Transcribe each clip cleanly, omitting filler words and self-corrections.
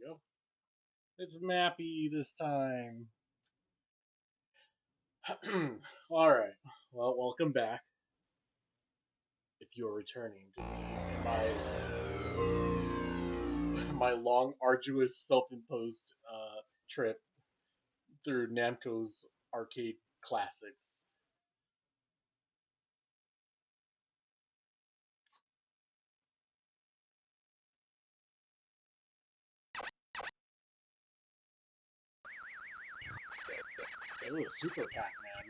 we go. It's Mappy this time. Alright. Well, welcome back. If you are returning to me in my long, arduous, self-imposed trip through Namco's arcade classics. Ooh, Super Pac-Man.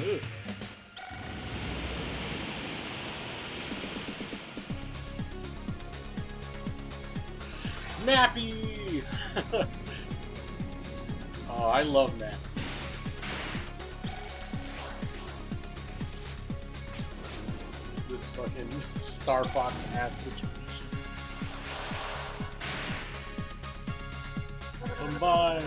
Ooh. Mappy! Oh, I love Mappy. This fucking Star Fox ass situation. Combine!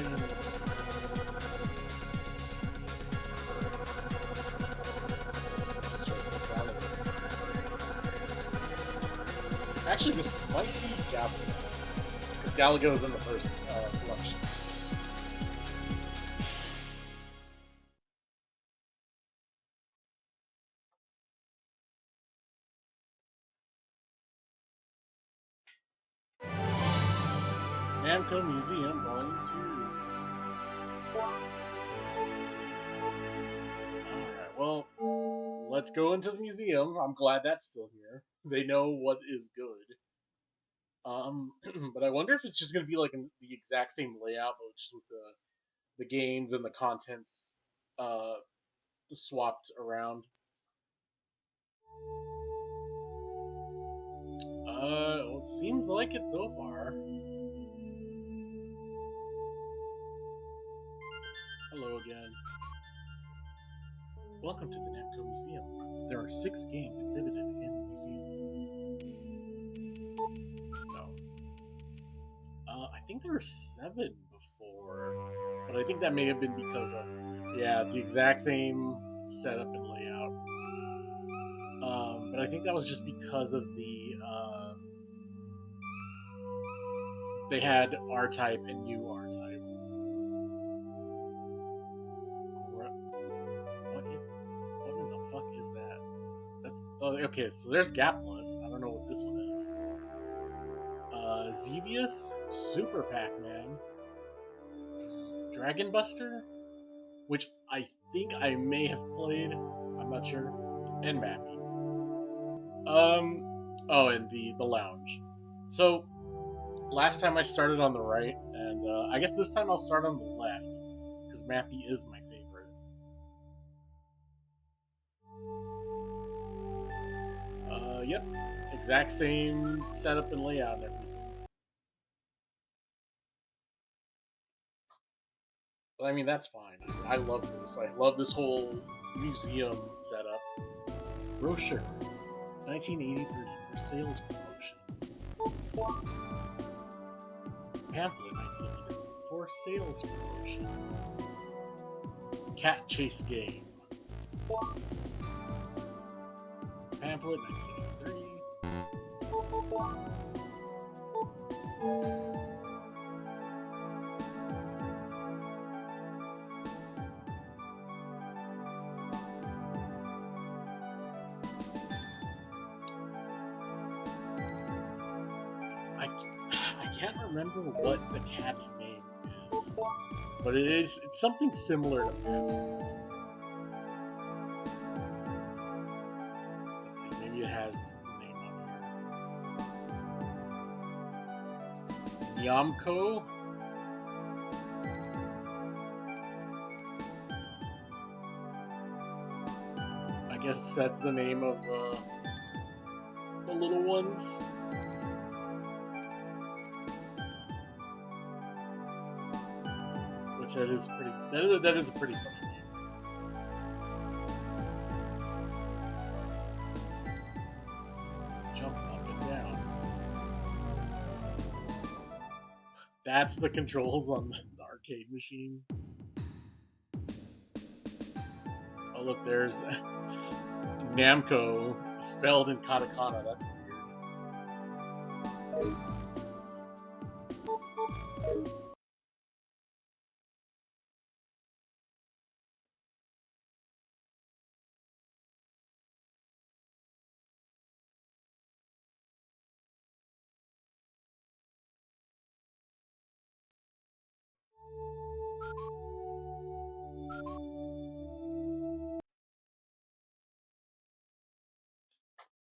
Actually, this might be Galago's. Because Galago's in the first collection. Namco Museum, Volume 2. Alright, well, let's go into the museum. I'm glad that's still here. They know what is good. But I wonder if it's just going to be like the exact same layout, but just with the games and the contents uh, swapped around. Well, it seems like it so far. Hello again. Welcome to the Namco Museum. There are 6 games exhibited in the museum. No. I think there were 7 before, but I think that may have been because of, yeah, it's the exact same setup and layout. But I think that was just because of they had R-Type and new R-Type. What in the fuck is that? That's, oh, okay, so there's Gapless. I don't know what this one is. Xevious, Super Pac-Man, Dragon Buster, which I think I may have played. I'm not sure. And Mappy. Oh, and the lounge. So last time I started on the right, and I guess this time I'll start on the left because Mappy is my favorite. Yep, exact same setup and layout and everything. But I mean, that's fine. I love this. I love this whole museum setup. Brochure, 1983, for sales promotion. Pamphlet, 1983, for sales promotion. Cat Chase Game. Pamphlet, 1983. I can't remember what the cat's name is, but it's something similar to Pamphlets. Let's see, maybe it has the name on here. Namco. I guess that's the name of the little ones. Which that is pretty. That is a pretty funny name. Jump up and down. That's the controls on the arcade machine. Oh look, there's Namco spelled in katakana. That's weird.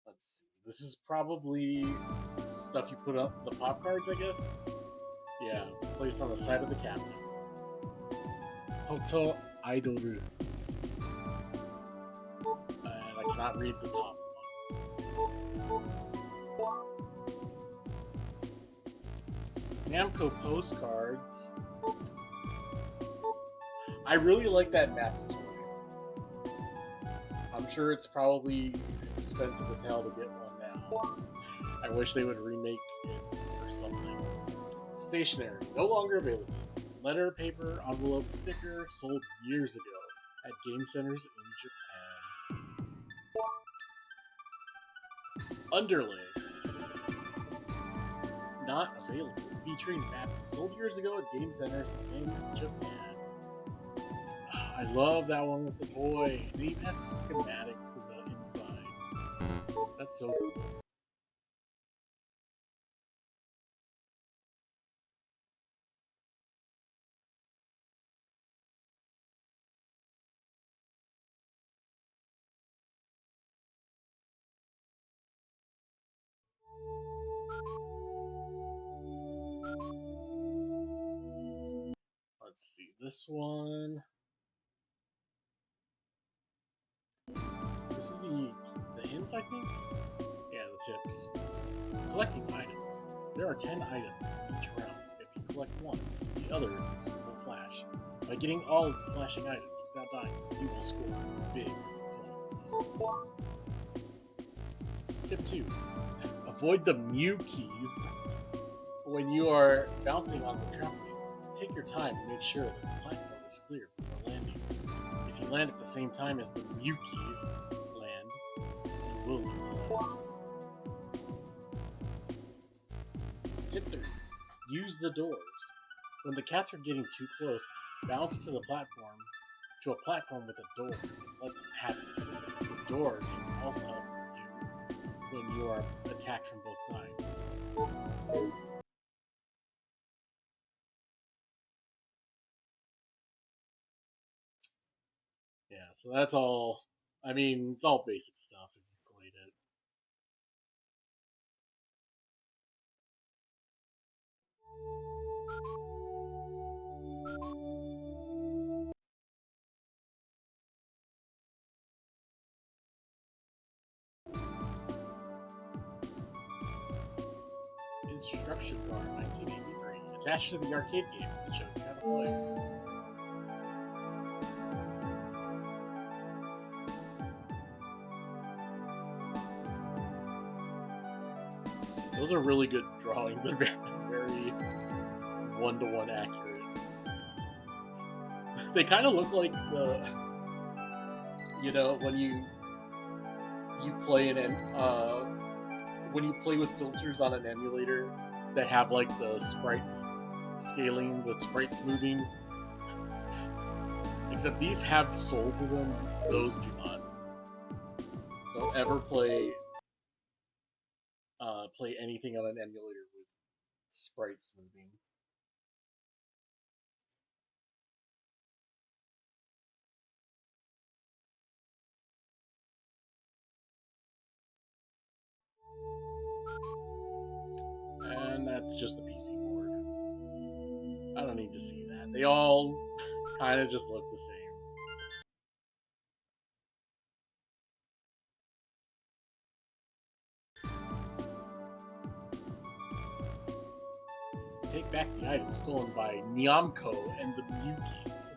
Let's see. This is probably stuff you put up the pop cards, I guess. Yeah, placed on the side of the cabinet. Hoto Idoru. And I cannot read the top one. Namco postcards. I really like that mapping toy. I'm sure it's probably expensive as hell to get one now. I wish they would remake it or something. Stationery, no longer available. Letter, paper, envelope, sticker, sold years ago at game centers in Japan. Underlay, not available. Featuring mapping, sold years ago at game centers in Japan. I love that one with the toy. It even has schematics of the insides. That's so cool. Let's see, this one. This is the hints, I think? Yeah, the tips. Collecting items. There are 10 items in each round. If you collect one, the others will flash. By getting all of the flashing items without dying, you will score big points. Tip 2. Avoid the Mew keys when you are bouncing on the trampoline. Take your time to make sure that the platform is clear before landing. If you land at the same time as the Mew keys land, you will lose a life. Tip 3. Use the doors. When the cats are getting too close, bounce to a platform with a door. Let them have it. The door can also help you when you are attacked from both sides. Yeah, so that's all. I mean, it's all basic stuff if you played it. Instruction card, 1983, attached to the arcade game that shows you how to play. Those are really good drawings. They're very one-to-one accurate. They kind of look like when you play when you play with filters on an emulator that have like the sprites scaling, the sprites moving. Except these have soul to them; those do not. Don't ever play anything on an emulator with sprites moving. And that's just the PC board. don't need to see that. They all kind of just look the same. Take back the items stolen by Namco and the Mukis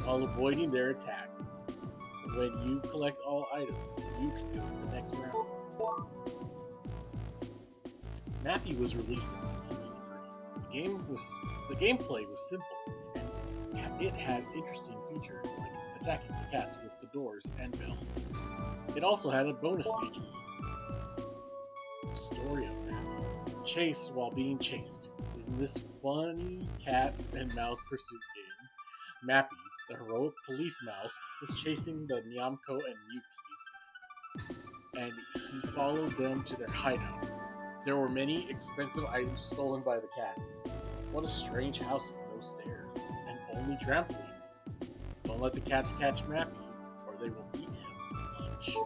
while avoiding their attack. When you collect all items, you can go to the next round. Mappy was released in 1983. The gameplay was simple, and it had interesting features like attacking the cats with the doors and bells. It also had a bonus stages story of map. Chase while being chased. In this funny cat and mouse pursuit game, Mappy, the heroic police mouse, was chasing the Nyamko and Mukis, and he followed them to their hideout. There were many expensive items stolen by the cats. What a strange house with no stairs, and only trampolines. Don't let the cats catch Mappy, or they will eat him for lunch.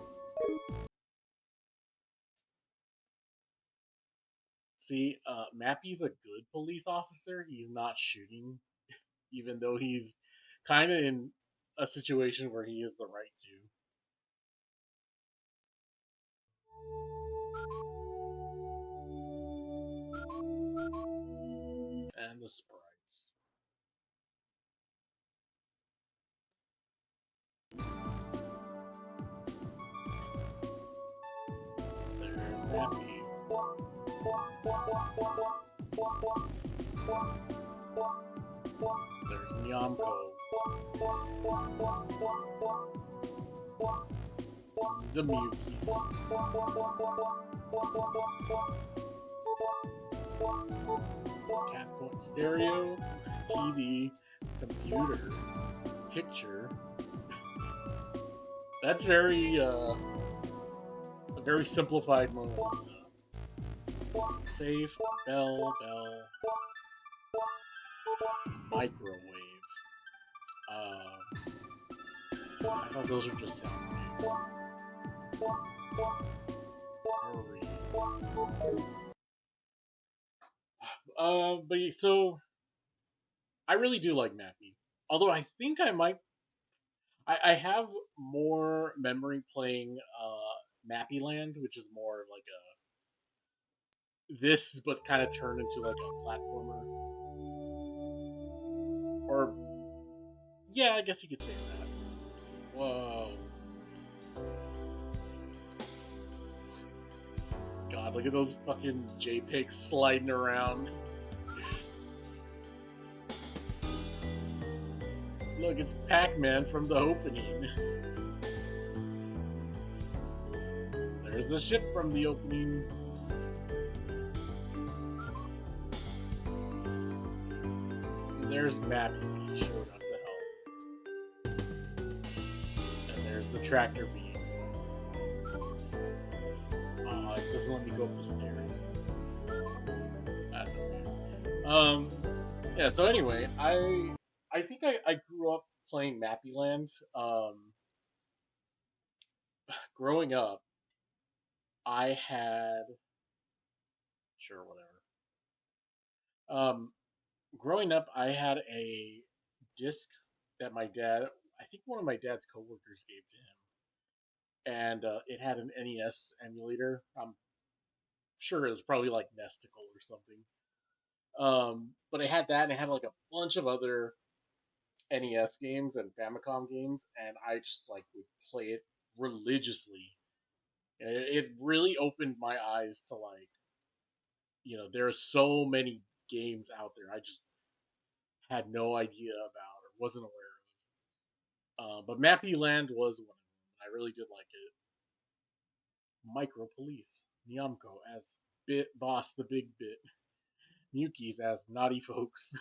See, Mappy's a good police officer. He's not shooting, even though he's kind of in a situation where he has the right to. And the sprites. There's Mappy. There's Nyamko. The Mukis. Capcom stereo, TV, computer, picture. That's a very simplified Mona Lisa. Safe, bell, microwave. I thought those were just sound waves. Hurry. But so I really do like Mappy. Although I think I have more memory playing Mappy Land, which is more like this, but kind of turned into like a platformer. Or yeah, I guess you could say that. Whoa, God, look at those fucking JPEGs sliding around. Look, it's Pac-Man from the opening. There's the ship from the opening. And there's Mappy when he showed up to help. And there's the tractor beam. It doesn't let me go up the stairs. That's okay. Yeah, so anyway, I think I grew up playing Mappy Land. Growing up, I had sure whatever. Um, Growing up, I had a disc that my dad, I think one of my dad's coworkers gave to him, and it had an NES emulator. I'm sure it was probably like Nesticle or something. But it had that, and it had like a bunch of other NES games and Famicom games, and I just like would play it religiously. And it really opened my eyes to like, there's so many games out there I just had no idea about or wasn't aware of. But Mappy Land was one of them. I really did like it. Micro Police, Nyamko as Bit Boss the Big Bit, Mukis as Naughty Folks.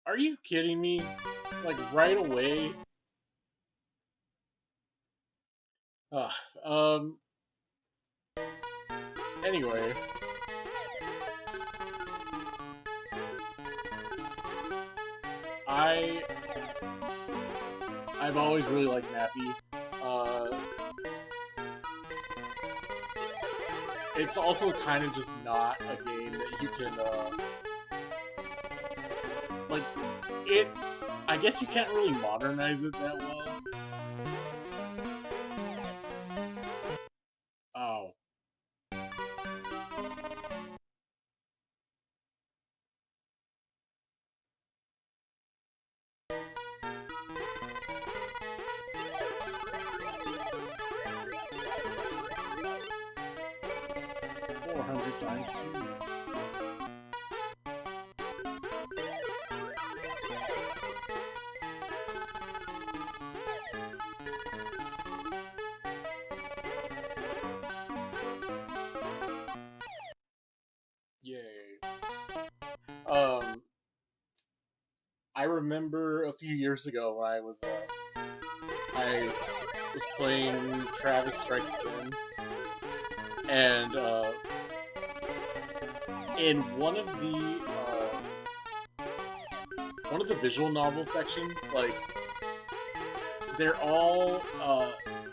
Are you kidding me? Like right away? Ugh. Anyway, I I've always really liked Mappy. Uh, it's also kind of just not a game that you can like it. I guess you can't really modernize it that well. Oh, 400 times two. Yay. Um, I remember a few years ago when I was playing Travis Strikes Again, and in one of the visual novel sections, like they're all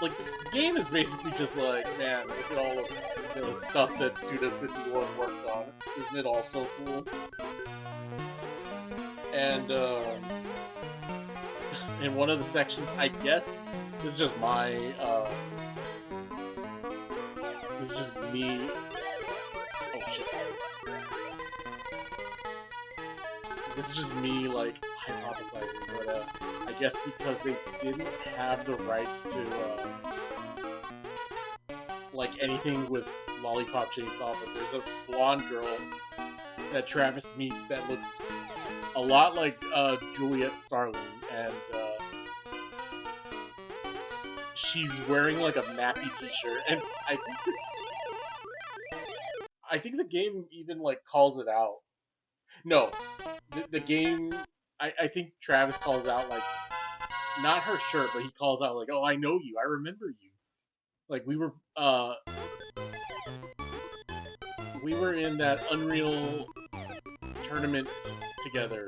like the game is basically just like, man, look at all of the stuff that Suda 51 worked on. Isn't it all so cool? And in one of the sections, I guess this is just my this is just me. Oh shit! This is just me like hypothesizing, but I guess because they didn't have the rights to like anything with Lollipop Chainsaw, but there's a blonde girl that Travis meets that looks a lot like Juliet Starling, and she's wearing like a Mappy t-shirt, and I think the game even like calls it out. No, the game. I think Travis calls out like not her shirt, but he calls out like, "Oh, I know you. I remember you. Like we were in that Unreal tournament together."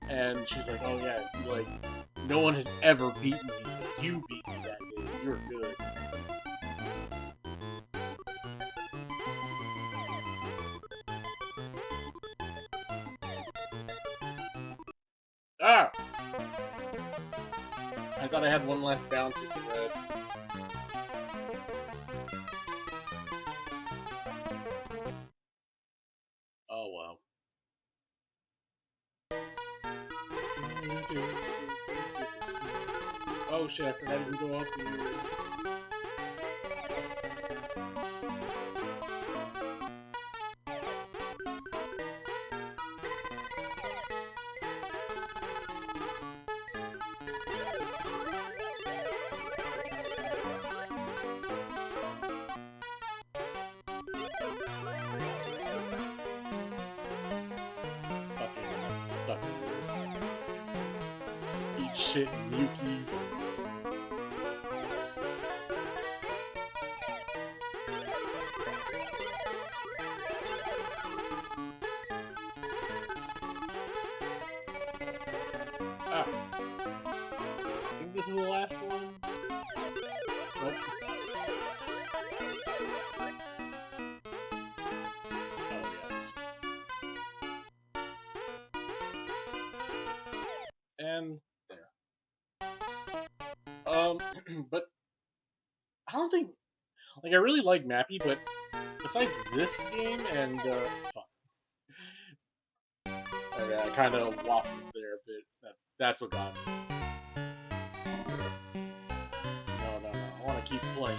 And she's like, "Oh yeah, like no one has ever beaten me, but you beat me that day. You were good." Ah! I thought I had one last bounce with the red. Oh well. Oh shit, I forgot to go up here. Fucking suckers. Eat shit and Yukis. Ah, I think this is the last one. Nope. Oh yes. And there. But I don't think like I really like Mappy, but besides this game and fuck. Okay, I kind of waffled there a bit. That's what got me. No, no, no. I want to keep playing.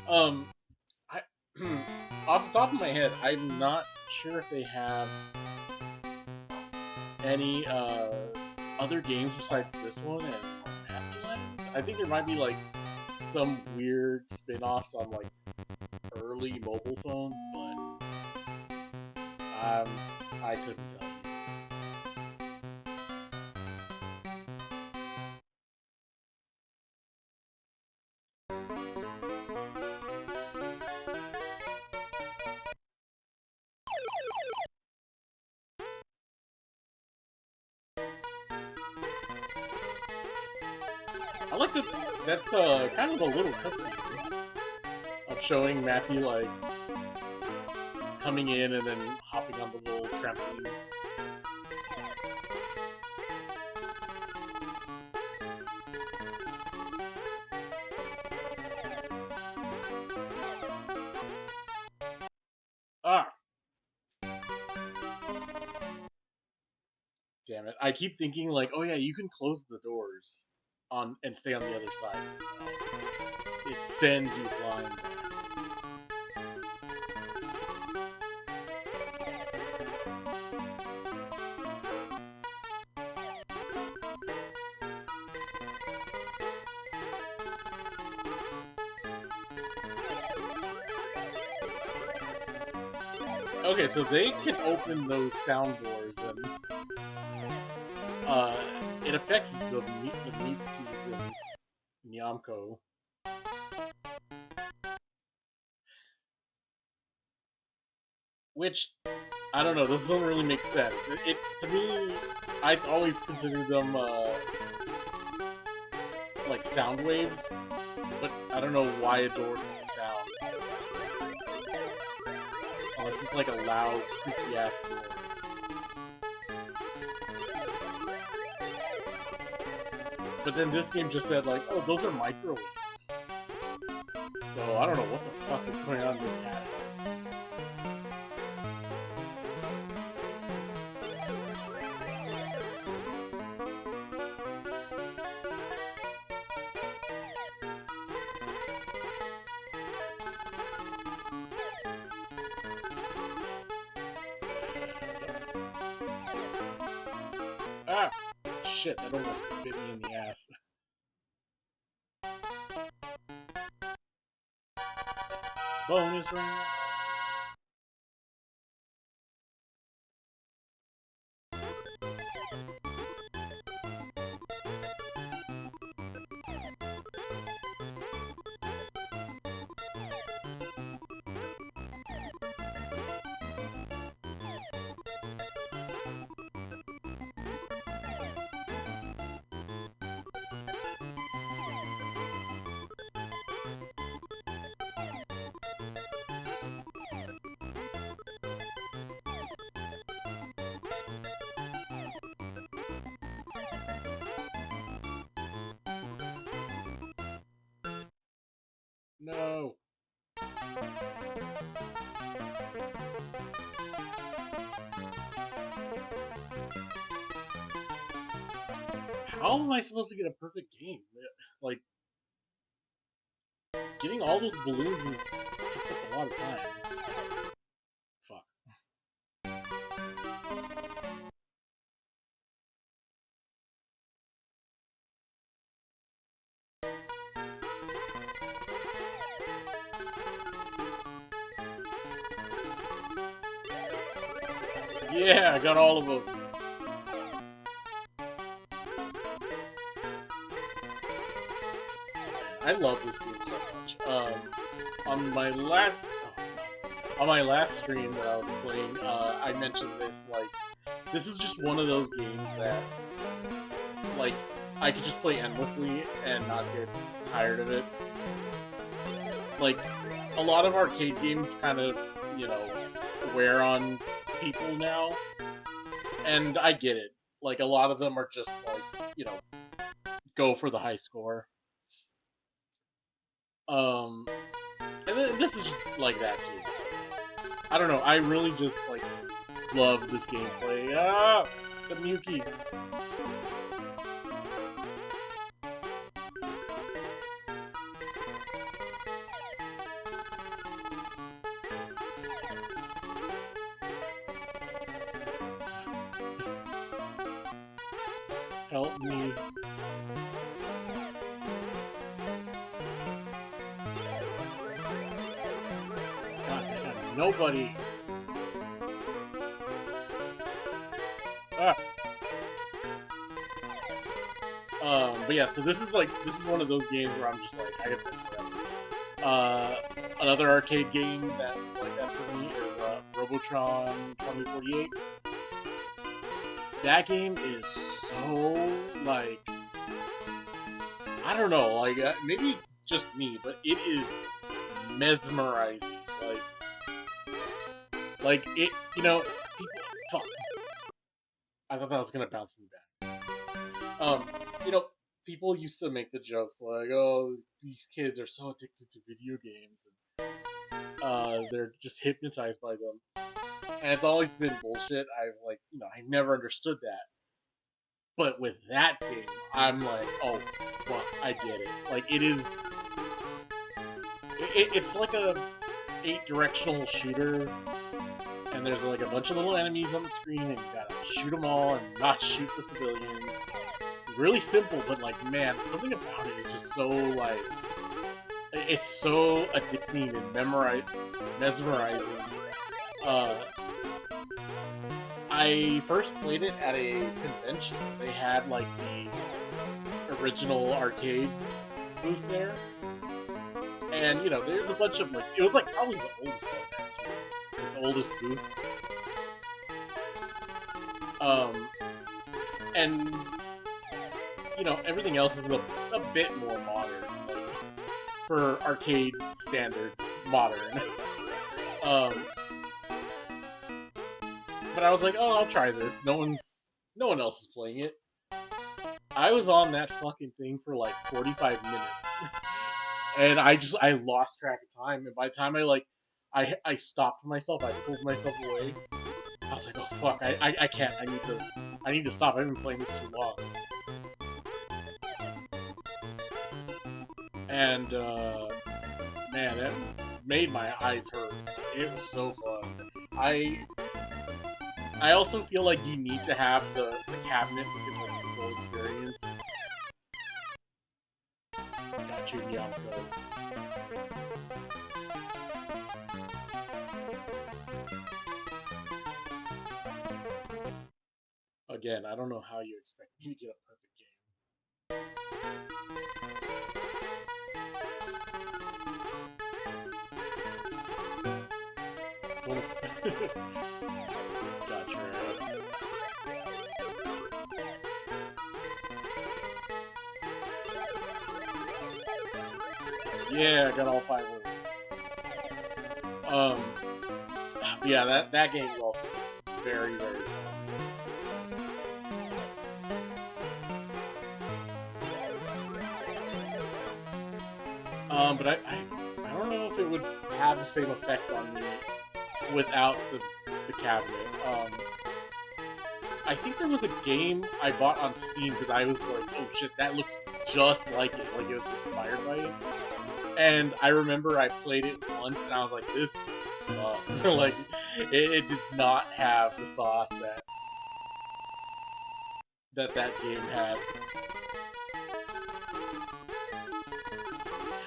Um, I off the top of my head, I'm not sure if they have any other games besides this one and Mappy Legends. I think there might be like some weird spin-offs on like early mobile phones, but um, I couldn't tell you. like that's kind of a little cutscene of showing Matthew like coming in and then hopping on the little trampoline. Ah, damn it! I keep thinking like, oh yeah, you can close the doors on and stay on the other side. No, it sends you flying back. Okay, so they can open those sound doors, and uh, it affects the meat keys in Namco. Which I don't know. Those don't really make sense. It to me, I've always considered them like sound waves, but I don't know why a door doesn't sound unless it's like a loud, creaky ass door. But then this game just said like, oh, those are microwaves. So I don't know what the fuck is going on in this cat house. Ah, shit! That almost bit me in the ass. Bonus round. No. How am I supposed to get a perfect game? Like, getting all those balloons takes up a lot of time. Fuck. Yeah, I got all of them. I love this game so much. On my last, on my last stream that I was playing, I mentioned this. Like, this is just one of those games that, like, I could just play endlessly and not get tired of it. Like, a lot of arcade games kind of, you know, wear on people now, and I get it. Like, a lot of them are just like, you know, go for the high score. Um, and this is like that too. I don't know. I really just like love this gameplay. Ah, the Muki. Help me. God damn, nobody. Ah. But yeah, so this is one of those games where I'm just like, I have been forever. Another arcade game that's like that for me is Robotron 2048. That game is so like, I don't know, like maybe it's just me, but it is mesmerizing. Like it, people. Fuck, I thought that was gonna bounce me back. You know, people used to make the jokes like, "Oh, these kids are so addicted to video games, and they're just hypnotized by them." And it's always been bullshit. I never understood that. But with that game, I'm like, oh, fuck, I get it. Like, it's like a 8 directional shooter, and there's like a bunch of little enemies on the screen, and you gotta shoot them all and not shoot the civilians. It's really simple, but like, man, something about it is just so like, it's so addicting and mesmerizing. Uh, I first played it at a convention. They had like the original arcade booth there, and there's a bunch of like it was like probably the oldest one there too, like, the oldest booth. Um, and everything else is a bit more modern, like for arcade standards, modern. um, but I was like, oh, I'll try this. No one else is playing it. I was on that fucking thing for like 45 minutes. And I lost track of time. And by the time I stopped myself, I pulled myself away. I was like, oh fuck, I can't. I need to stop. I've been playing this too long. And man, that made my eyes hurt. It was so fun. I also feel like you need to have the cabinet to get the full experience. Got you, Namco. Again, I don't know how you expect me to get a perfect game. Got your ass. Yeah, I got all 5 of them. Yeah, that game is also very, very fun. But I don't know if it would have the same effect on me without the cabinet. I think there was a game I bought on Steam because I was like, oh shit, that looks just like it. Like it was inspired by it. And I remember I played it once and I was like, this sucks. Like, it did not have the sauce that game had.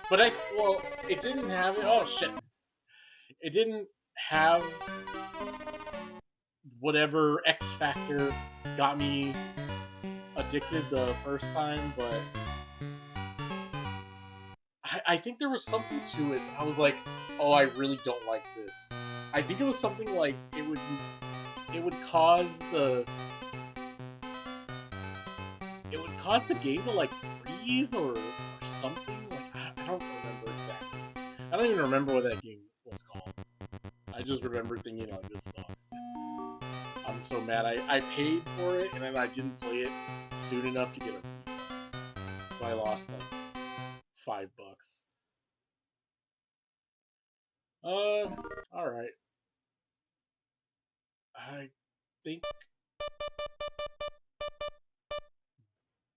But it didn't have it. Oh shit. It didn't have whatever X factor got me addicted the first time, but I think there was something to it. I was like, oh, I really don't like this. I think it was something like it would cause the game to like freeze or something. Like I don't remember exactly. I don't even remember what that game was called. I just remember thinking like this sucks. I'm so mad. I paid for it and then I didn't play it soon enough to get it. So I lost like $5. All right. I think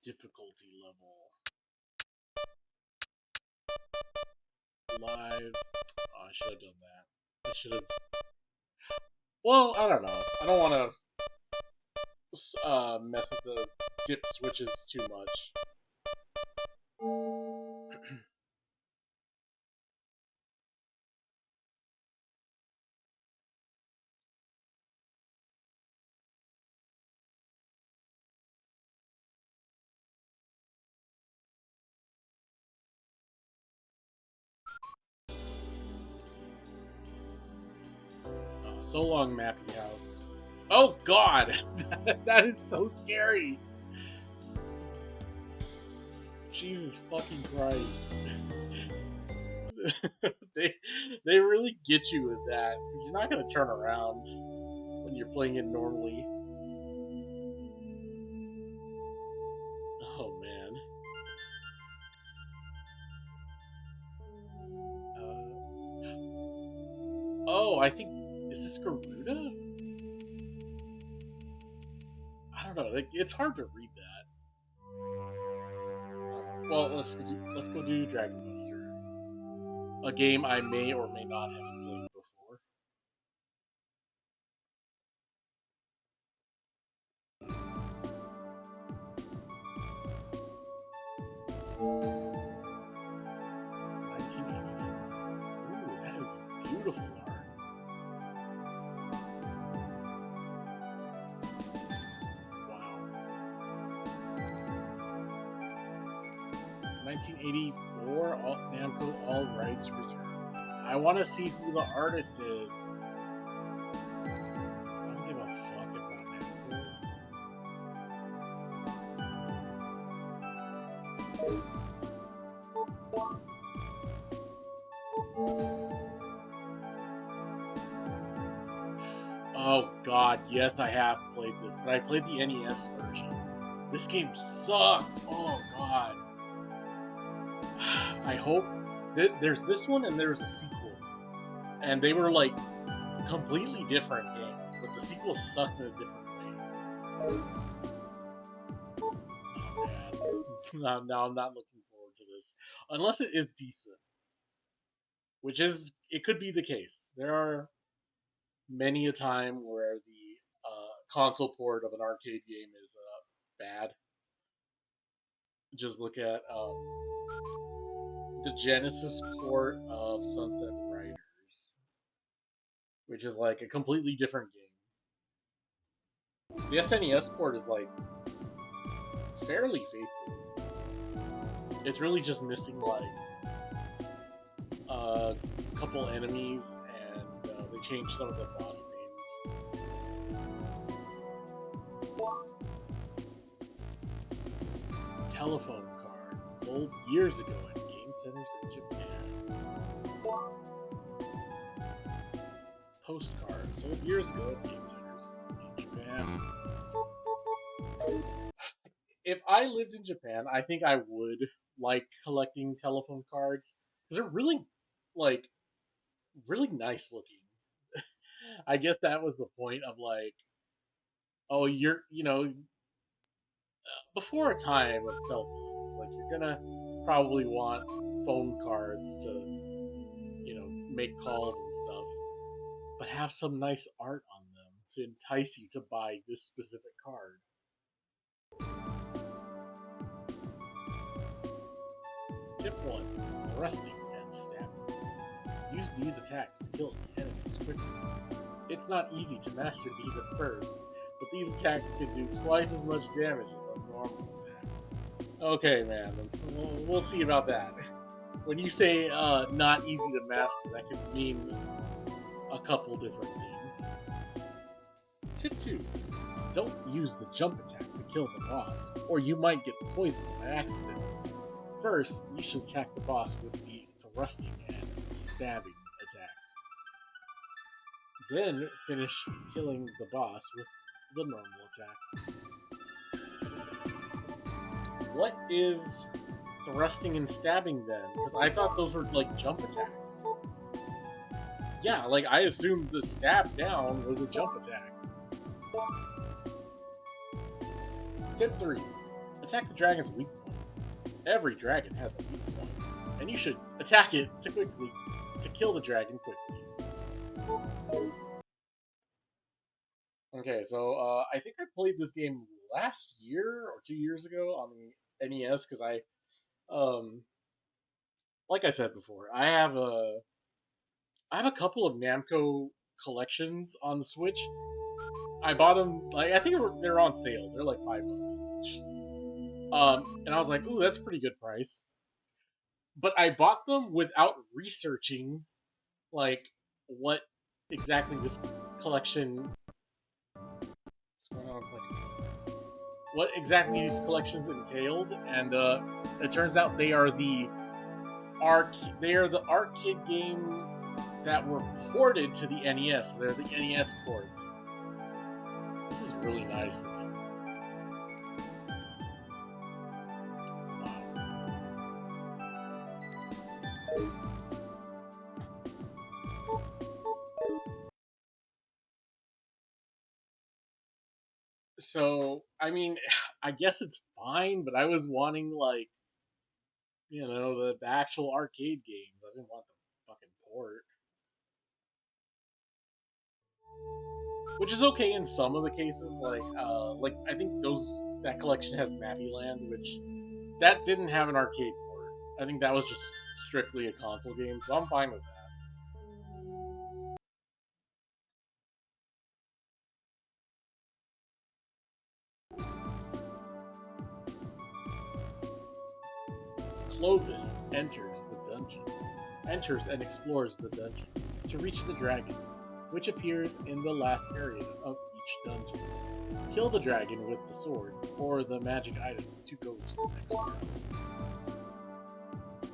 difficulty level live. Oh, I should have done that. I should have. Well, I don't know. I don't want to mess with the dip switches too much. Oh, so long, Mappy House. Oh God, that is so scary. Jesus fucking Christ. they they really get you with that because you're not gonna turn around when you're playing it normally. Oh man. Oh, I think is this Garuda? I don't know. Like, it's hard to read that. Well, let's go do Dragon Buster, a game I may or may not have played before. Ooh, that is beautiful art. Wow. 1984, Namco, all rights reserved. I want to see who the artist is. I don't give a fuck about Namco. 'Oh god, yes, I have played this, but I played the NES version. This game sucked. Oh god. I hope there's this one and there's a sequel, and they were like completely different games, but the sequel sucked in a different way. Oh man, now I'm not looking forward to this unless it is decent, which is it could be the case. There are many a time where the console port of an arcade game is bad. Just look at the Genesis port of Sunset Riders, which is like a completely different game. The SNES port is like fairly faithful. It's really just missing like a couple enemies, and they changed some of the boss names. Telephone cards sold years ago at game centers in Japan. Postcards sold years ago at game centers in Japan. If I lived in Japan, I think I would like collecting telephone cards because they're really like really nice looking. I guess that was the point of like, oh, before a time of cell phones, like you're gonna probably want phone cards to, make calls and stuff, but have some nice art on them to entice you to buy this specific card. Tip 1. Thrusting and stabbing. Use these attacks to kill enemies quickly. It's not easy to master these at first, but these attacks can do twice as much damage as a normal attack. Okay, man, we'll see about that. When you say not easy to master, that could mean a couple different things. Tip 2. Don't use the jump attack to kill the boss, or you might get poisoned by accident. First, you should attack the boss with the thrusting and stabbing attacks. Then finish killing the boss with the normal attack. What is thrusting and stabbing then? Because I thought those were like jump attacks. Yeah, like I assumed the stab down was a jump attack. Tip 3. Attack the dragon's weak point. Every dragon has a weak point, and you should attack it to kill the dragon quickly. Okay, so I think I played this game last year or 2 years ago on the NES because um, like I said before, I have a couple of Namco collections on the Switch. I bought them like I think they're on sale. They're like $5 each. And I was like, ooh, that's a pretty good price. But I bought them without researching like what exactly this collection. What's going on with my computer? what exactly these collections entailed, and it turns out they are the arcade games that were ported to the NES. So they're the NES ports. This is really nice looking. Wow. So I mean, I guess it's fine, but I was wanting like the actual arcade games. I didn't want the fucking port, which is okay in some of the cases. Like I think those that collection has Mappy Land, which that didn't have an arcade port. I think that was just strictly a console game, so I'm fine with that. Clovis enters and explores the dungeon to reach the dragon, which appears in the last area of each dungeon. Kill the dragon with the sword or the magic items to go to the next round.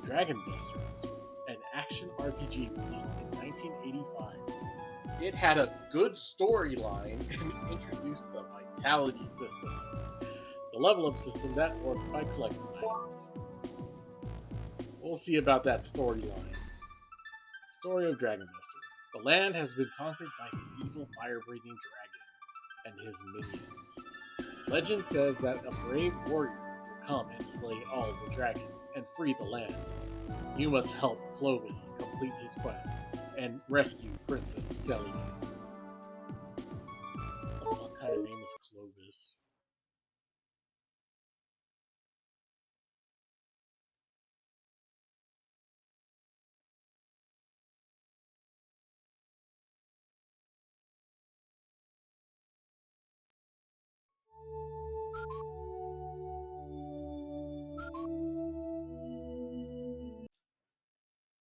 Dragon Busters, an action RPG released in 1985. It had a good storyline and introduced the Vitality system, the level up system that worked by collecting items. We'll see about that storyline. Story of Dragon Buster. The land has been conquered by the evil fire breathing dragon and his minions. Legend says that a brave warrior will come and slay all the dragons and free the land. You must help Clovis complete his quest and rescue Princess Celia. What kind of name is Clovis?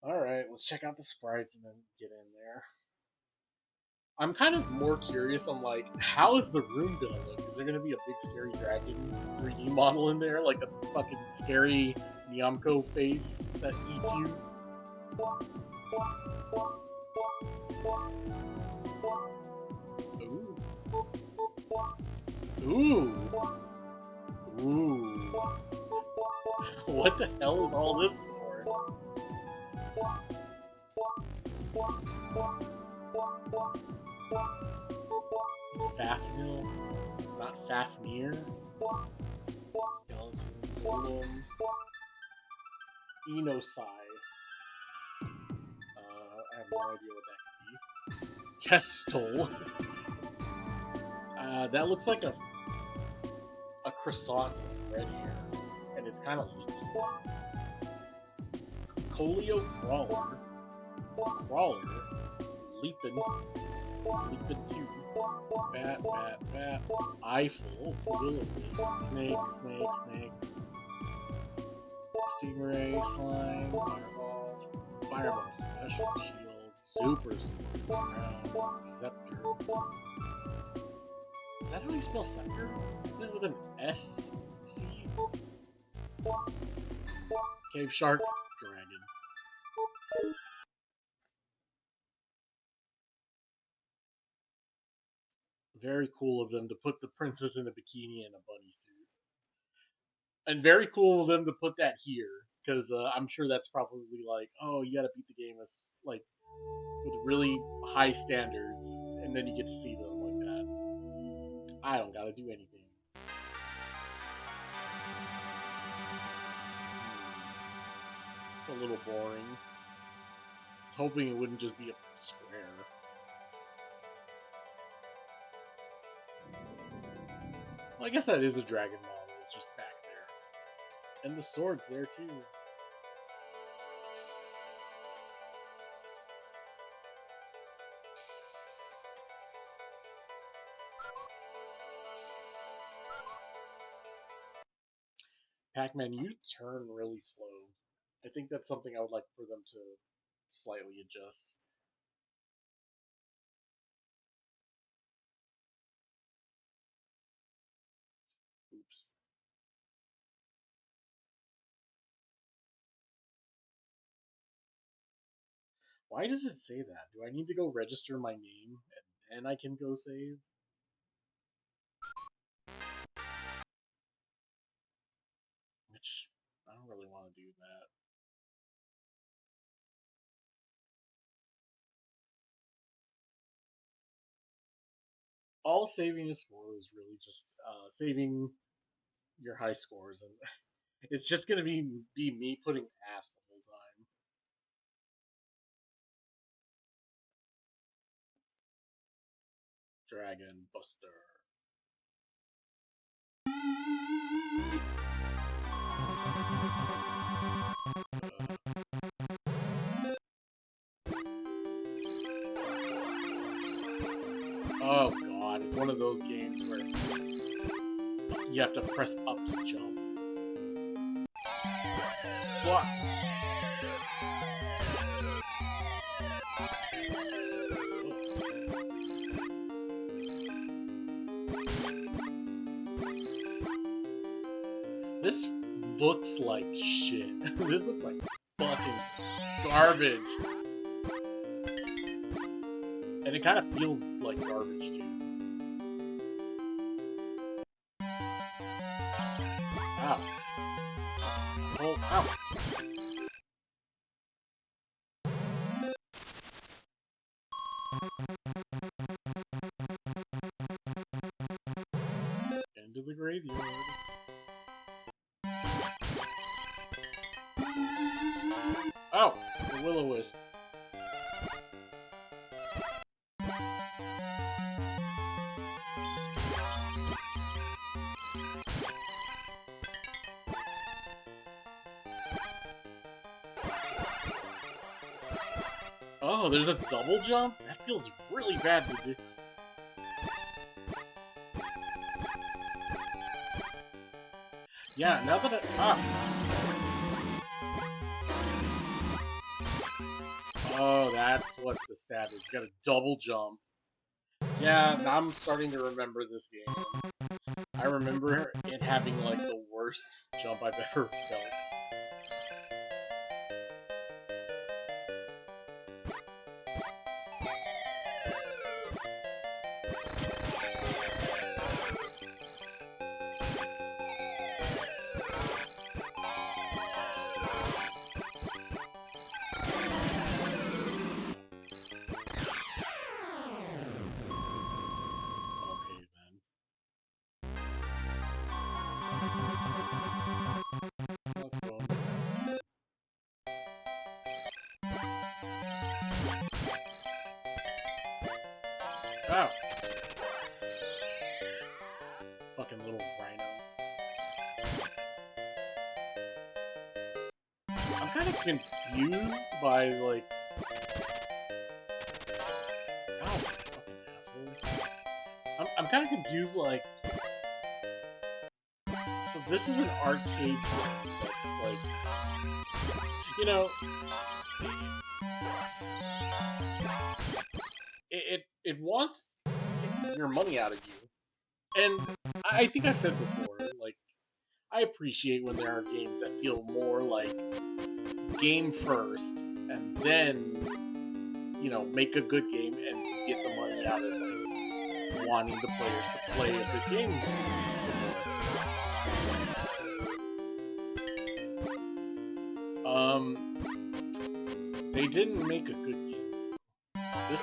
Alright, let's check out the sprites and then get in there. I'm kind of more curious on like how is the room gonna look? Is there gonna be a big scary dragon 3D model in there, like a fucking scary Namco face that eats you? Ooh, ooh, ooh! What the hell is all this for? Fafnir, not Fafnir. Skeleton, Golem, Enosai. I have no idea what that could be. Testal. That looks like a croissant with red hairs, and it's kind of leaky. Colio Crawler, Leapin, Leapin 2, Bat, Eiffel, Will-O-Wisp, Snake, Stingray, Slime, Fireball Special Shield, Super Ground, Scepter. Is that how you spell Scepter? Isn't it with an S-C? Cave Shark, Dragon. Very cool of them to put the princess in a bikini and a bunny suit. And very cool of them to put that here, because I'm sure that's probably like, oh, you gotta beat the game as, like, with really high standards, and then you get to see them like that. I don't gotta do anything. It's a little boring. I was hoping it wouldn't just be a square. Well, I guess that is a dragon model. It's just back there. And the sword's there too. Pac-Man, you turn really slow. I think that's something I would like for them to slightly adjust. Oops. Why does it say that? Do I need to go register my name and then I can go save? Which I don't really want to do that. All saving is for is really just saving your high scores, and it's just gonna be me putting ass the whole time. Dragon Buster. Oh god, it's one of those games where you have to press up to jump. What? This looks like shit. This looks like fucking garbage. And it kind of feels like garbage too. Ow. Asshole. Ow. Into the graveyard. Oh, the will-o-wisp. Oh, there's a double jump? That feels really bad to do. Yeah, now that Oh, that's what the stat is. You got a double jump. Yeah, now I'm starting to remember this game. I remember it having, like, the worst jump I've ever felt. Okay, then. Let's go. Oh! Fucking little rhino. I'm kind of confused by, like... Oh, fucking asshole. I'm kind of confused, like... So this is an arcade game that's, like... You know... It wants to take your money out of you. And I think I said before, like, I appreciate when there are games that feel more like game first, and then, you know, make a good game and get the money out of, like, wanting the players to play a good game some more. They didn't make a good game. This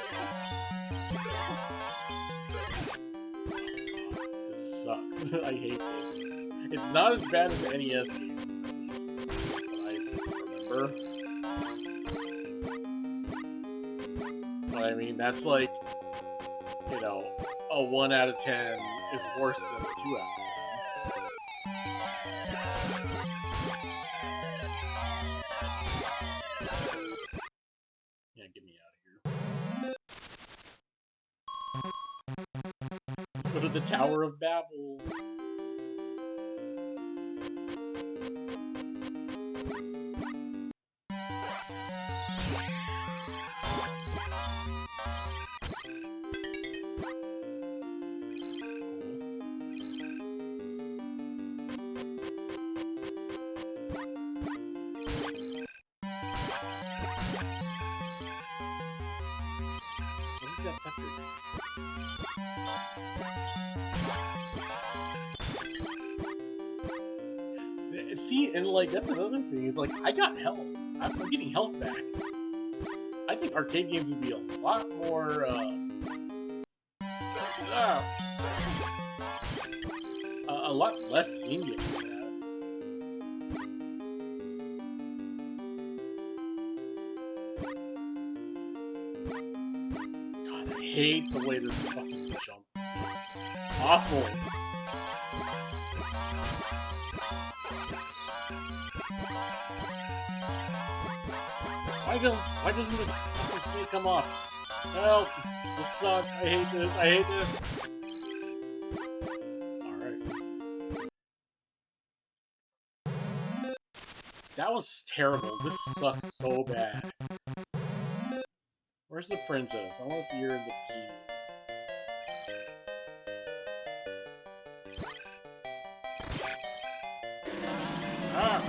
sucks. I hate this. It's not as bad as the NES game, at least, that I remember. But I mean, that's like, you know, a 1 out of 10 is worse than a 2 out of 10. Yeah, get me out of here. Let's go to the Tower of Babel. See, and like that's another thing. Is like I got health. I'm getting health back. I think arcade games would be a lot more. A lot less lenient for that. God, I hate the way this fucking jump is. Awful. Why doesn't this fucking snake come off? Help! This sucks. I hate this. I hate this. That was terrible. This sucks so bad. Where's the princess? I want to see her in the key. Ah!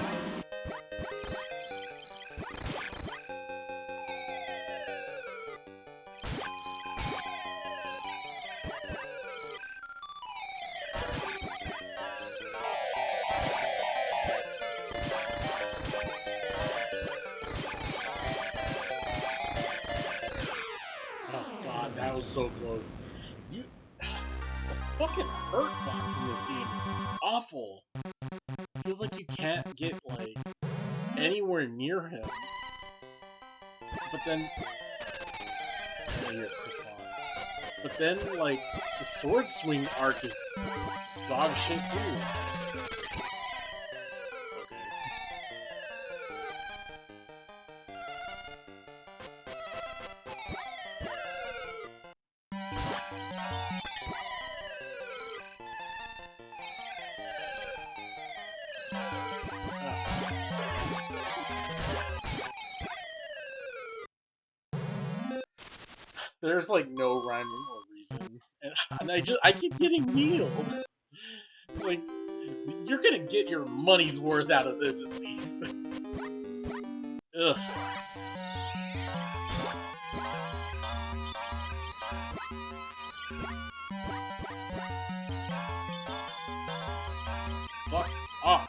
That was so close. The fucking hurt box in this game is awful. Feels like you can't get like anywhere near him. But then, but then like the sword swing arc is dog shit too. There's like no rhyme or reason, and I keep getting healed. Like, you're gonna get your money's worth out of this at least. Ugh. Fuck off.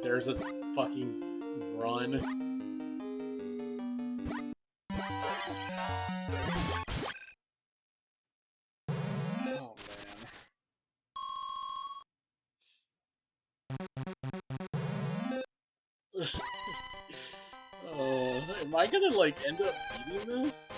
There's a fucking run. Oh, man. Am I gonna, like, end up beating this?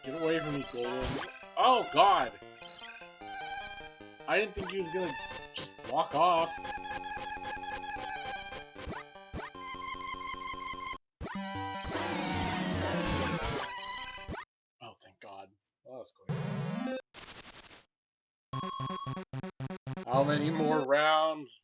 Get away from me, Golem. Oh, God! I didn't think he was gonna just walk off. Oh, thank God. Well, that was quick. How many more rounds?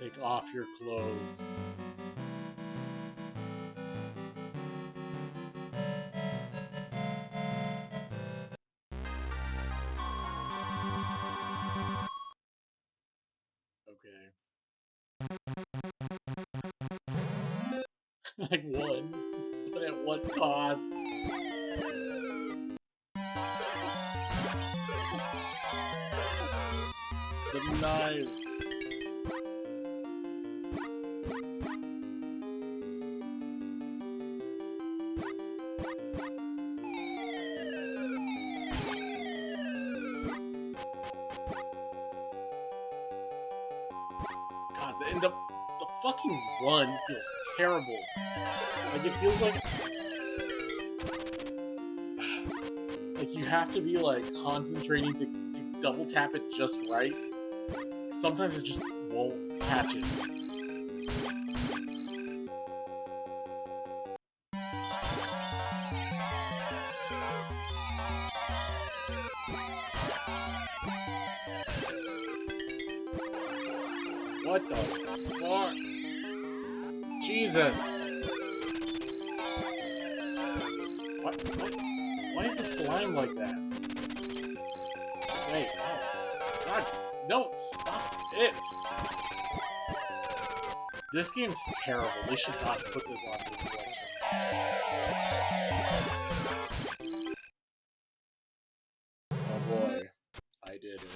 Take off your clothes. Okay. Like one, but at what cost? The knives. And the fucking run feels terrible. Like, it feels like you have to be, like, concentrating to double tap it just right. Sometimes it just won't catch it. What the fuck? Jesus! What? Why is the slime like that? Wait, oh. God, no, stop it! This game's terrible. They should not put this on this collection. Oh boy, I did it.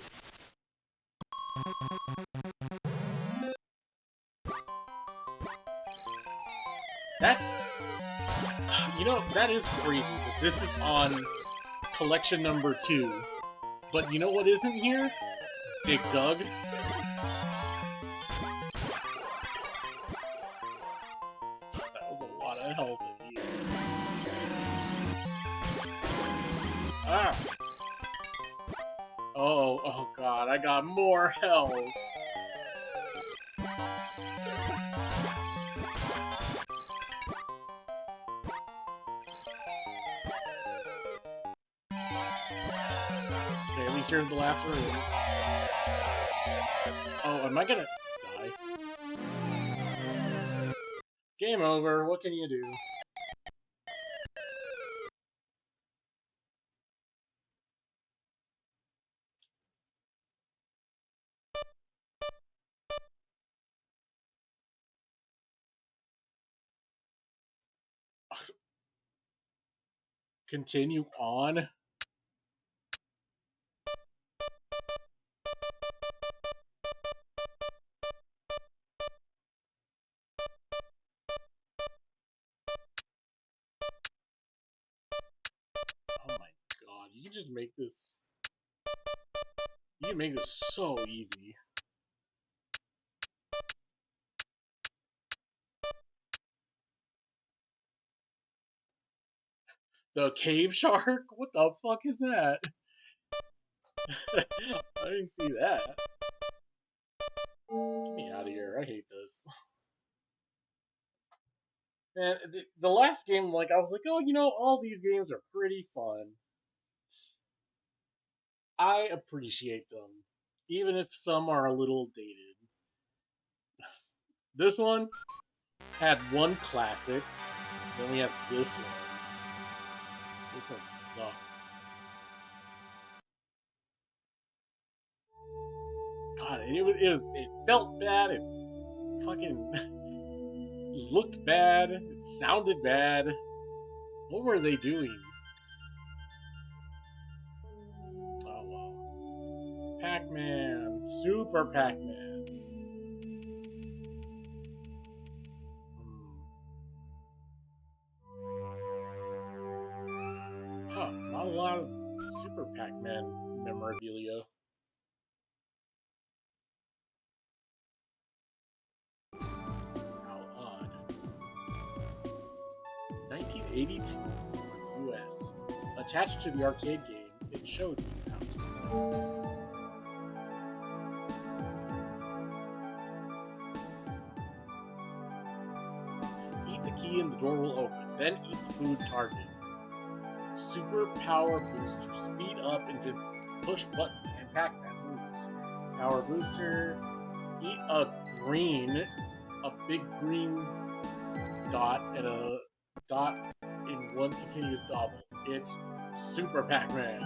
That's... You know, that is crazy that this is on collection number 2. But you know what isn't here? Dig Dug. That was a lot of health in here. Ah! Oh god, I got more health! Okay, at least you're in the last room. Oh, am I gonna die? Game over, what can you do? Continue on? Oh my god, you can just make this... You can make this so easy. The cave shark? What the fuck is that? I didn't see that. Get me out of here, I hate this. And the last game, like, I was like, oh, you know, all these games are pretty fun. I appreciate them, even if some are a little dated. This one had one classic, then we have this one. This one sucks. God, it felt bad, it fucking looked bad, it sounded bad. What were they doing? Oh well. Pac-Man, Super Pac-Man. Huh, not a lot of Super Pac-Man memorabilia. How odd. 1982, US. Attached to the arcade game, it showed you how to play. Eat the key and the door will open. Then eat the food target. Super power booster. Speed up and push button and Pac-Man moves. Power booster. Eat a big green dot and a dot in one continuous gobble. It's Super Pac-Man.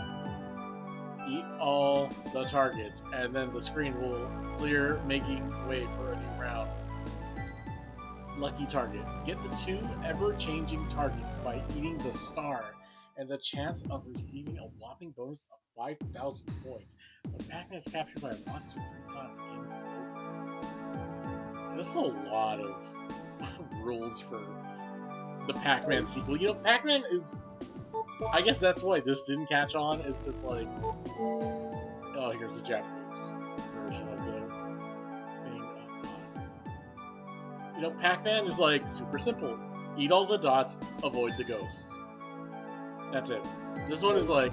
Eat all the targets, and then the screen will clear, making way for a new round. Lucky target. Get the 2 ever-changing targets by eating the star, and the chance of receiving a whopping bonus of 5,000 points. When Pac-Man is captured by a monster 3 times, the game is over. There's a lot of rules for the Pac-Man sequel. You know, Pac-Man is... I guess that's why this didn't catch on, is because, like... Oh, here's the Japanese version of the thing. Oh, God. Pac-Man is like super simple. Eat all the dots, avoid the ghosts. That's it. This one is like,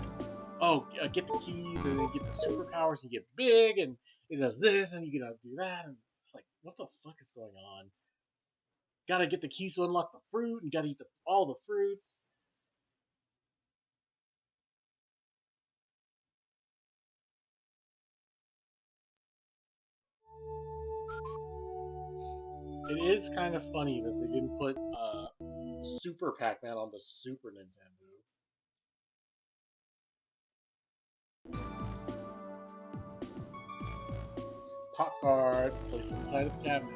oh, get the keys and then get the superpowers and get big and it does this and you gotta do that and it's like, what the fuck is going on? Gotta get the keys to unlock the fruit and gotta eat all the fruits. It is kind of funny that they didn't put Super Pac-Man on the Super Nintendo. Top card, placed inside of the cabinet.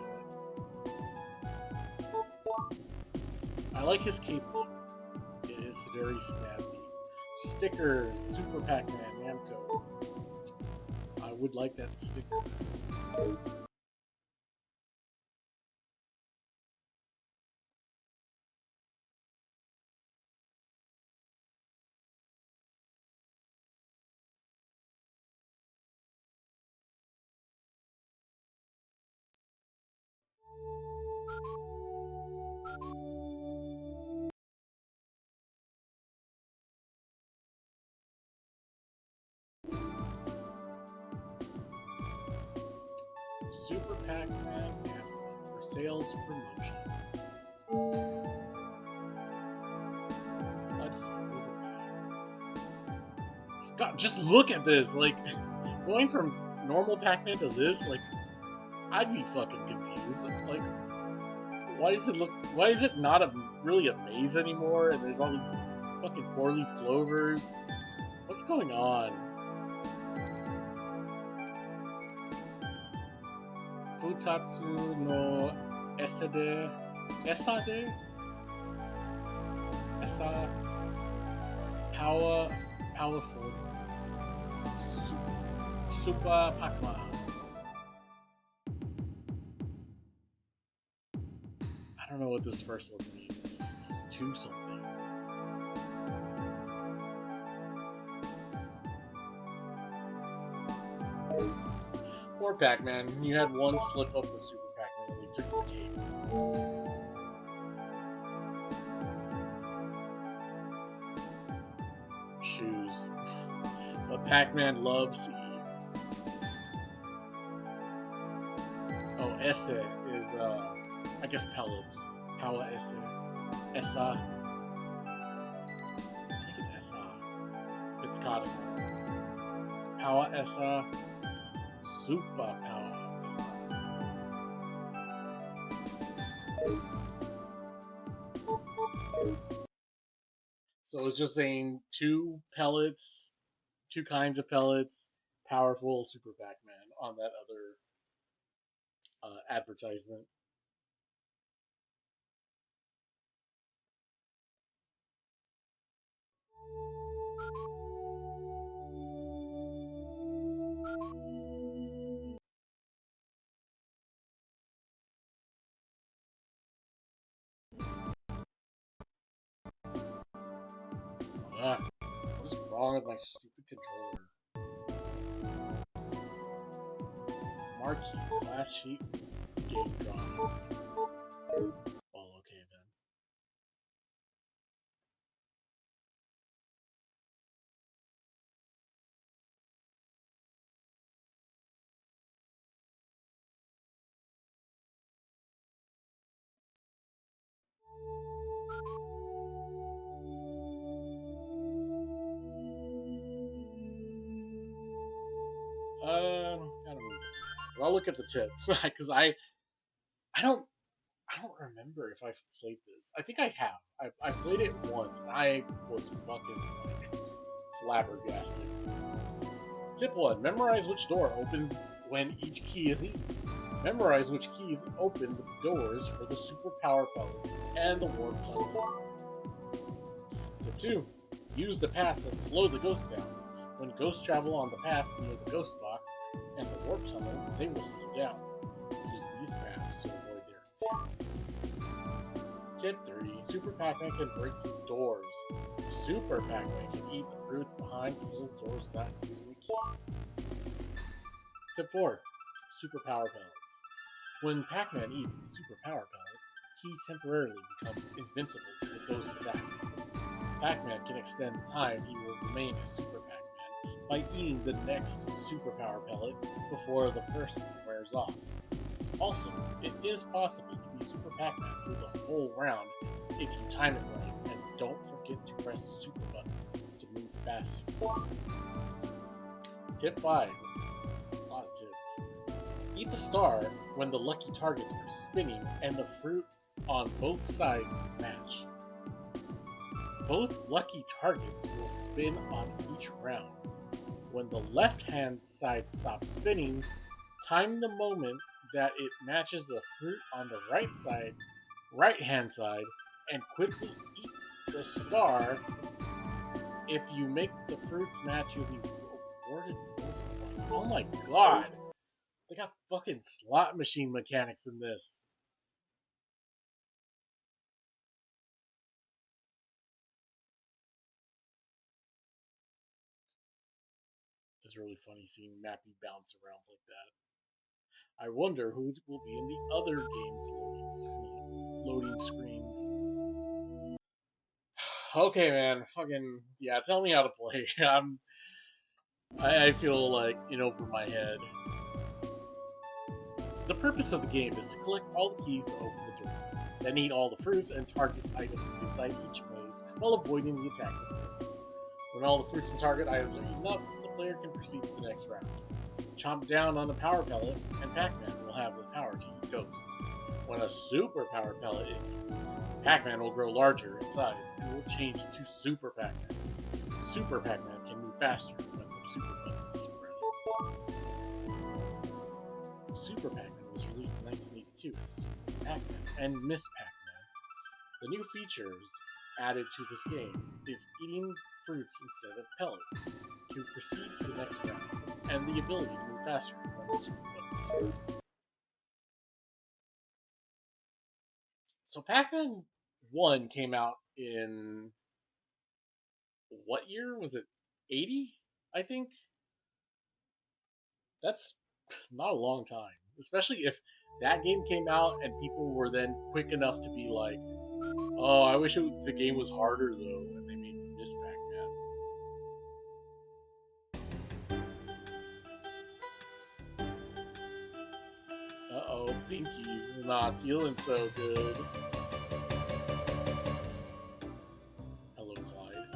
I like his cape look. It is very snazzy. Stickers, Super Pac-Man, Namco. I would like that sticker. Super Pac-Man for sales promotion. Let's see, what does it say? God, just look at this. Like, going from normal Pac-Man to this, like, I'd be fucking confused. Like, why is it not really a maze anymore? And there's all these fucking four-leaf clovers. What's going on? Futatsu no Esade? Esa? Powerful. Super Pac-Man. I don't know what this first one means. To something. Poor Pac-Man. You had one slip up with Super Pac-Man and they took the cake. Shoes. But Pac-Man loves to eat. Oh, esse is, I guess pellets. Power esse. Essa. I think it's essa. It's gotta go. Power essa. Super power essa. So it's just saying two pellets, two kinds of pellets, powerful Super Pac-Man on that other advertisement. Ugh, what is wrong with my stupid controller? Marquee, last sheet, game drawings. Well, okay then. I don't really see that. But I'll look at the tips because I don't I don't remember if I've played this. I think I have. I played it once and I was fucking like flabbergasted. Tip 1. Memorize which door opens when each key is eaten. Memorize which keys open the doors for the super power pellets and the warp tunnel. Tip 2. Use the paths that slow the ghosts down. When ghosts travel on the paths near the ghost box and the warp tunnel, they will slow down. Use these paths to avoid their attack. Tip 3. Super Pac-Man can break through doors. Super Pac-Man can eat the fruits behind closed doors without using a key. Tip 4. Super Power Pellets. When Pac-Man eats the super power pellet, he temporarily becomes invincible to the ghost attacks. Pac-Man can extend the time he will remain a Super Pac-Man by eating the next superpower pellet before the first one wears off. Also, it is possible to be Super Pac-Man through the whole round if you time it right and don't forget to press the super button to move faster. Tip 5. A lot of tips. Eat the star when the lucky targets are spinning and the fruit on both sides match. Both lucky targets will spin on each round. When the left-hand side stops spinning, time the moment that it matches the fruit on the right-hand side, and quickly eat the star. If you make the fruits match, you'll be awarded bonus points. Oh my god! They got fucking slot machine mechanics in this. It's really funny seeing Mappy bounce around like that. I wonder who will be in the other game's loading screens. Okay, man, fucking yeah. Tell me how to play. I feel like in over my head. The purpose of the game is to collect all the keys to open the doors, then eat all the fruits and target items inside each maze while avoiding the attacks of the ghosts. When all the fruits and target items are eaten up, the player can proceed to the next round. Chomp down on the power pellet, and Pac-Man will have the power to eat ghosts. When a super power pellet is eaten, Pac-Man will grow larger in size and will change into Super Pac-Man. Super Pac-Man can move faster when the super button is pressed. Super Pac-Man was released in 1982 as Super Pac-Man and Miss Pac-Man. The new features added to this game is eating fruits instead of pellets to proceed to the next round, and the ability to move faster when the super button is pressed. So Pac-Man 1 came out in what year? Was it 80? I think that's not a long time. Especially if that game came out and people were then quick enough to be like, oh, I wish the game was harder though, and they made this Pac-Man. Uh-oh, Pinky's not feeling so good. Hello, Clyde.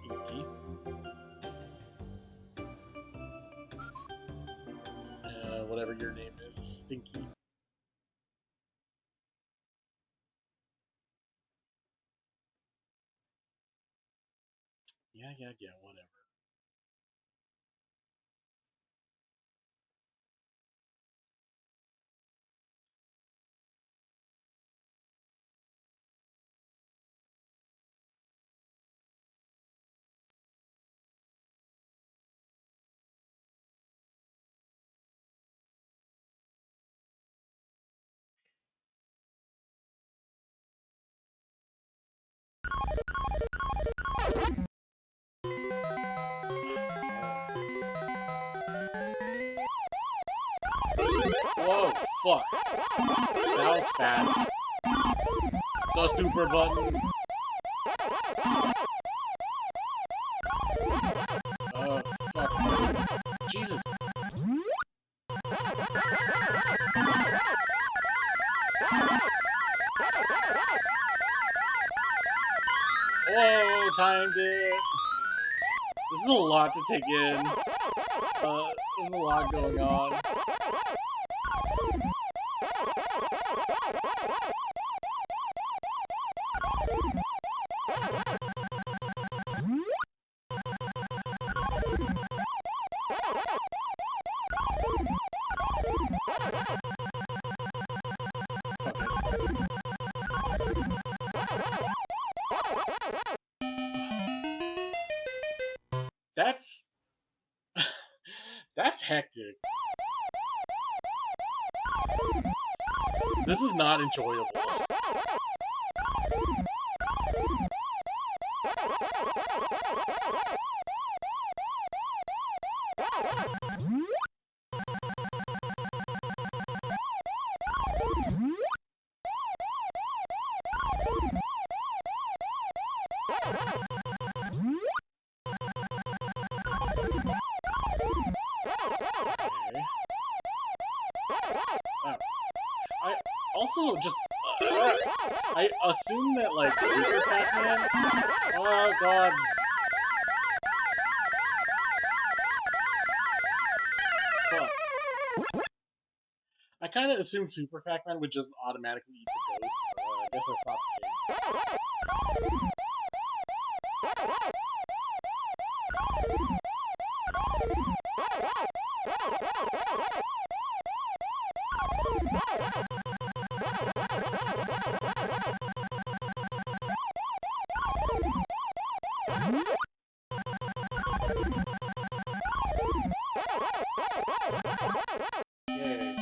Pinky. Whatever your name is, Stinky. Yeah, whatever. Whoa, fuck. That was fast. The super button. Fuck. Jesus. Whoa, timed it. This is a lot to take in. There's a lot going on. That's that's hectic. This is not enjoyable. also just I assume that like Super Pac-Man. Oh god. Fuck. I kind of assumed Super Pac-Man would just automatically eat the ghost. I guess that's not the case. Yay.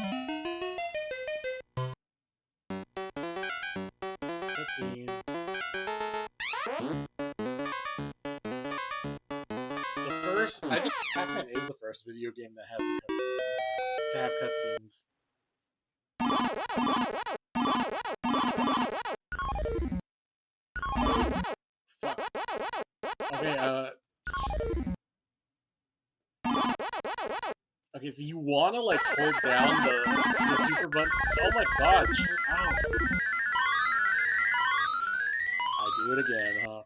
Cutscene. I think Pac-Man is the first video game that has a cutscene, to have cutscenes. Fuck. Okay, okay, so you wanna like hold down the super button. Oh my god, chill out. I do it again, huh?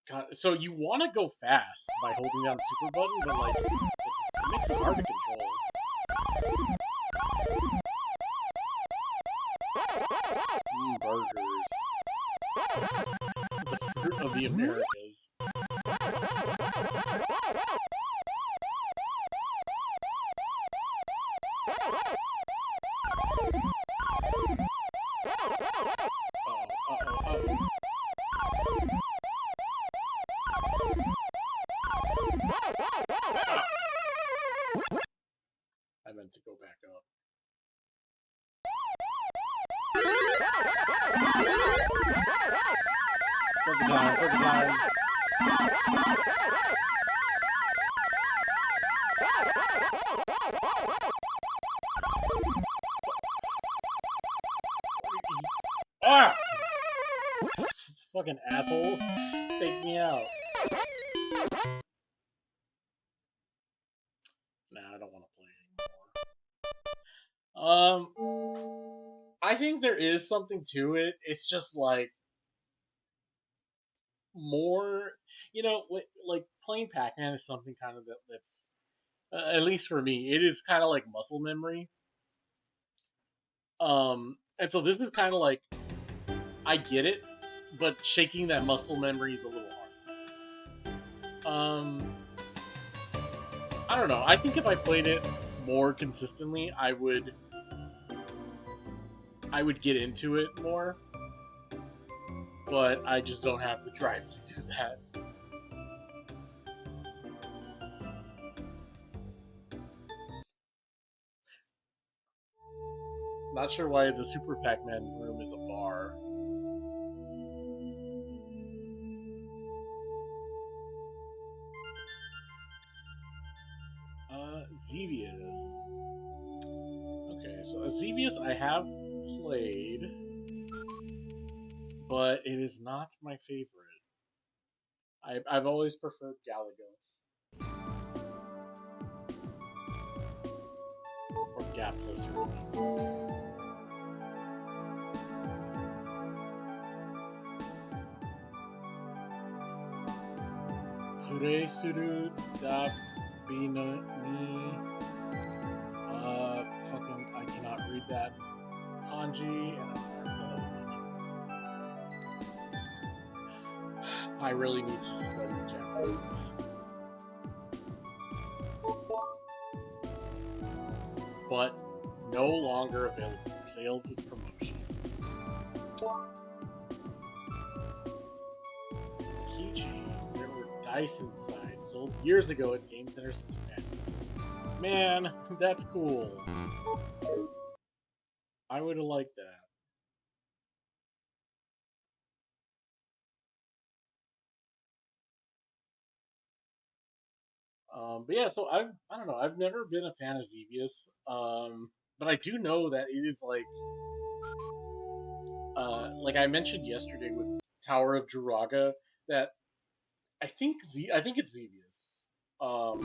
God, so you want to go fast by holding down the super button, but like it makes it hard to control. Burgers. The fruit of the Americas. Uh-oh. I meant to go back up. Burger time. Ah! Fucking asshole. Take me out. Nah, I don't want to play anymore. I think there is something to it. It's just like more, like playing Pac-Man is something kind of that's at least for me, it is kind of like muscle memory. And so this is kind of like I get it, but shaking that muscle memory is a little hard. I don't know. I think if I played it more consistently, I would get into it more. But I just don't have the drive to do that. Not sure why the Super Pac-Man room is a bar. Xevious. Okay, so Xevious I have played, but it is not my favorite. I've always preferred Galago. Or Gapless, really. Kuresuru Dabino ni. Fucking, I cannot read that kanji, I really need to study Japanese. But no longer available for sales and promotion. Keychain. There were dice inside, sold years ago at Game Center Japan. Man, that's cool. I would have liked that. But yeah, so I don't know. I've never been a fan of Xevious. But I do know that it is like I mentioned yesterday with Tower of Jiraga, that I think it's Xevious. Um,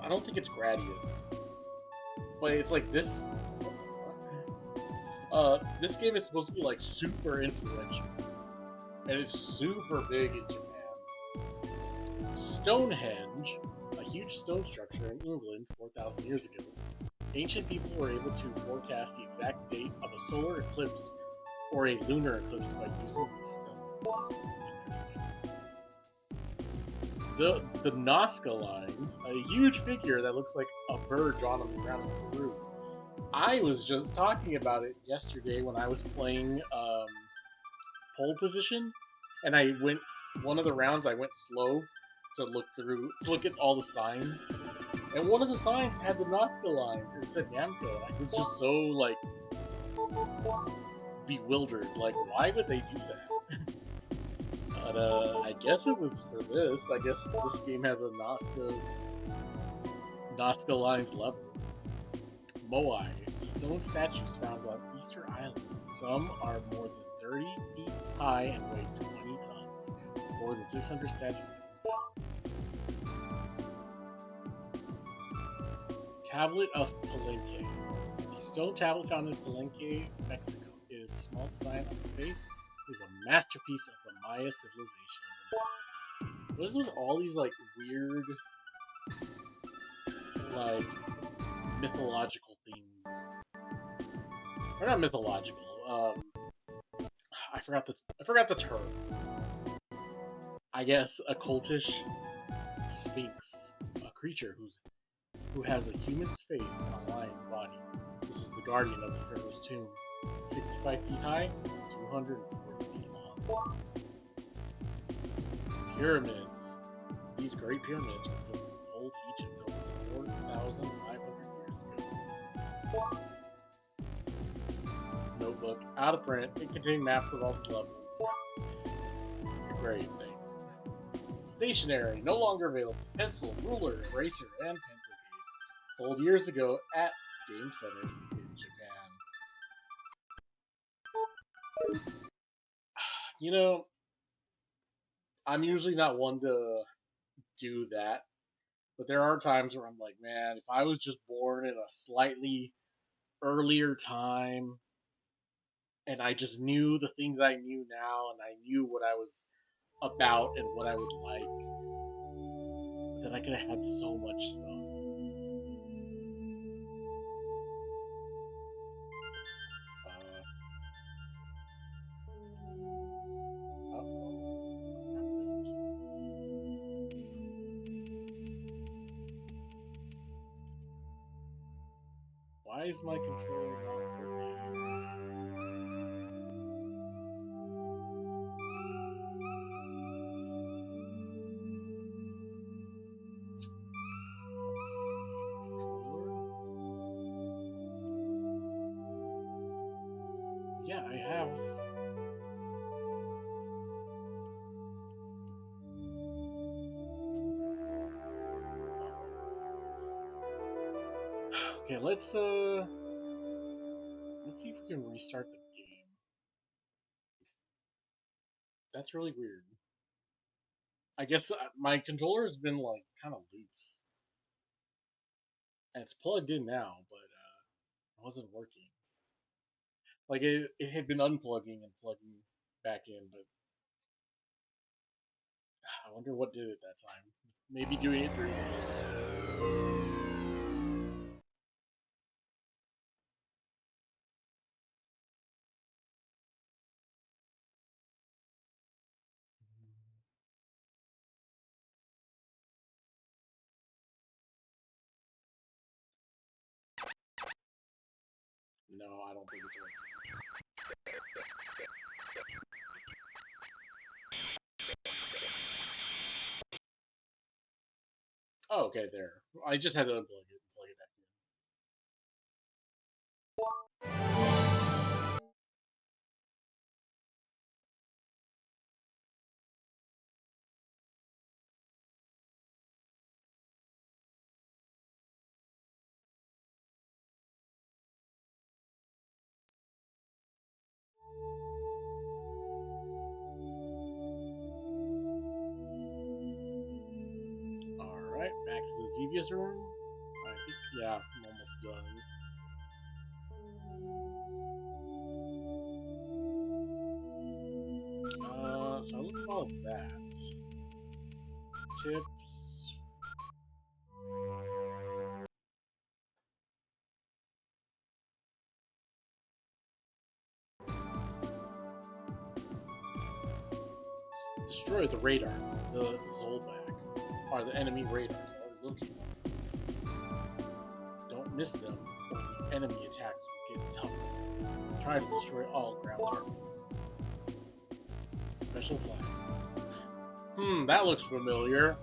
I don't think it's Gradius, but it's like this. This game is supposed to be like super influential, and it's super big in Japan. Stonehenge, a huge stone structure in England 4,000 years ago, ancient people were able to forecast the exact date of a solar eclipse or a lunar eclipse by using these stones. The Nazca lines, a huge figure that looks like a bird drawn on the ground in Peru. I was just talking about it yesterday when I was playing pole position, and I went one of the rounds. I went slow to look at all the signs, and one of the signs had the Nazca lines. And it said Namco, and I was just so like bewildered. Like, why would they do that? But I guess it was for this. I guess this game has a Nazca lines level. Moai, stone statues found on Easter Islands. Some are more than 30 feet high and weigh 20 tons. More than 600 statues have been found. Tablet of Palenque. A stone tablet found in Palenque, Mexico. It is a small sign on the face. It is a masterpiece of the Maya civilization. What is with all these like weird, like mythological themes? Or not mythological. I forgot the term. I guess a cultish sphinx, a creature who has a human's face and a lion's body. This is the guardian of the pharaoh's tomb. 65 feet high, 240 feet long. Pyramids. These great pyramids were built in old Egypt over 4,500 years ago. Notebook, out of print. It contained maps of all the levels. Great, thanks. Stationery, no longer available. Pencil, ruler, eraser, and pencil case. Sold years ago at game centers in Japan. You know, I'm usually not one to do that, but there are times where I'm like, man, if I was just born in a slightly earlier time and I just knew the things I knew now and I knew what I was about and what I would like, then I could have had so much stuff. Why is my controller not working? Yeah, I have. Okay, let's see if we can restart the game. That's really weird. I guess my controller's been like kind of loose, and it's plugged in now, but it wasn't working. Like it had been unplugging and plugging back in, but I wonder what did it that time. Maybe doing it during the game. No, I don't think it's working. Oh, okay, there. I just had to unplug it and plug it back in. Alright, back to the Devious room? I think, yeah, I'm almost done. So I look at all of that. Tips. Destroy the radars. The Zolback are the enemy radars are looking. Don't miss them, or the enemy attacks will get tougher. Try to destroy all ground targets. Special flag. That looks familiar.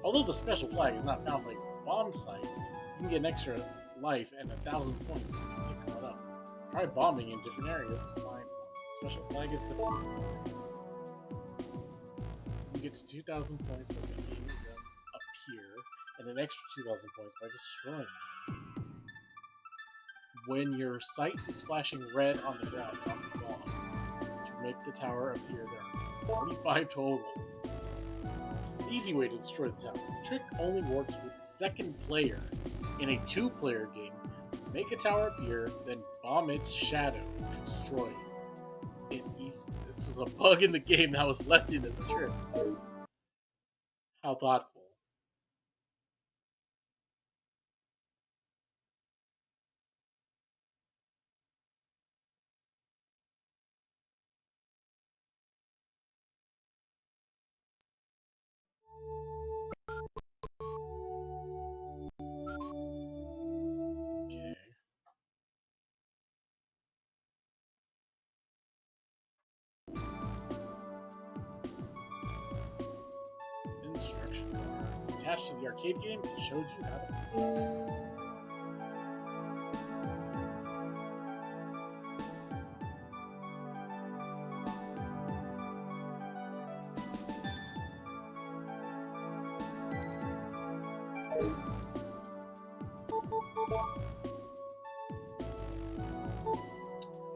Although the special flag is not found like bomb site, you can get an extra life and 1,000 points if you pick one up. Try bombing in different areas to find one. Special flag is difficult. You get to 2,000 points by making them appear, and an extra 2,000 points by destroying them. When your sight is flashing red on the ground, on the wall, to make the tower appear, there are 45 total. The easy way to destroy the tower. The trick only works with second player. In a 2-player game, make a tower appear, then bomb its shadow to destroy it. This was a bug in the game that was left in as a trick. How thoughtful. Okay. Instruction card. Attached to the arcade game, it shows you how to play.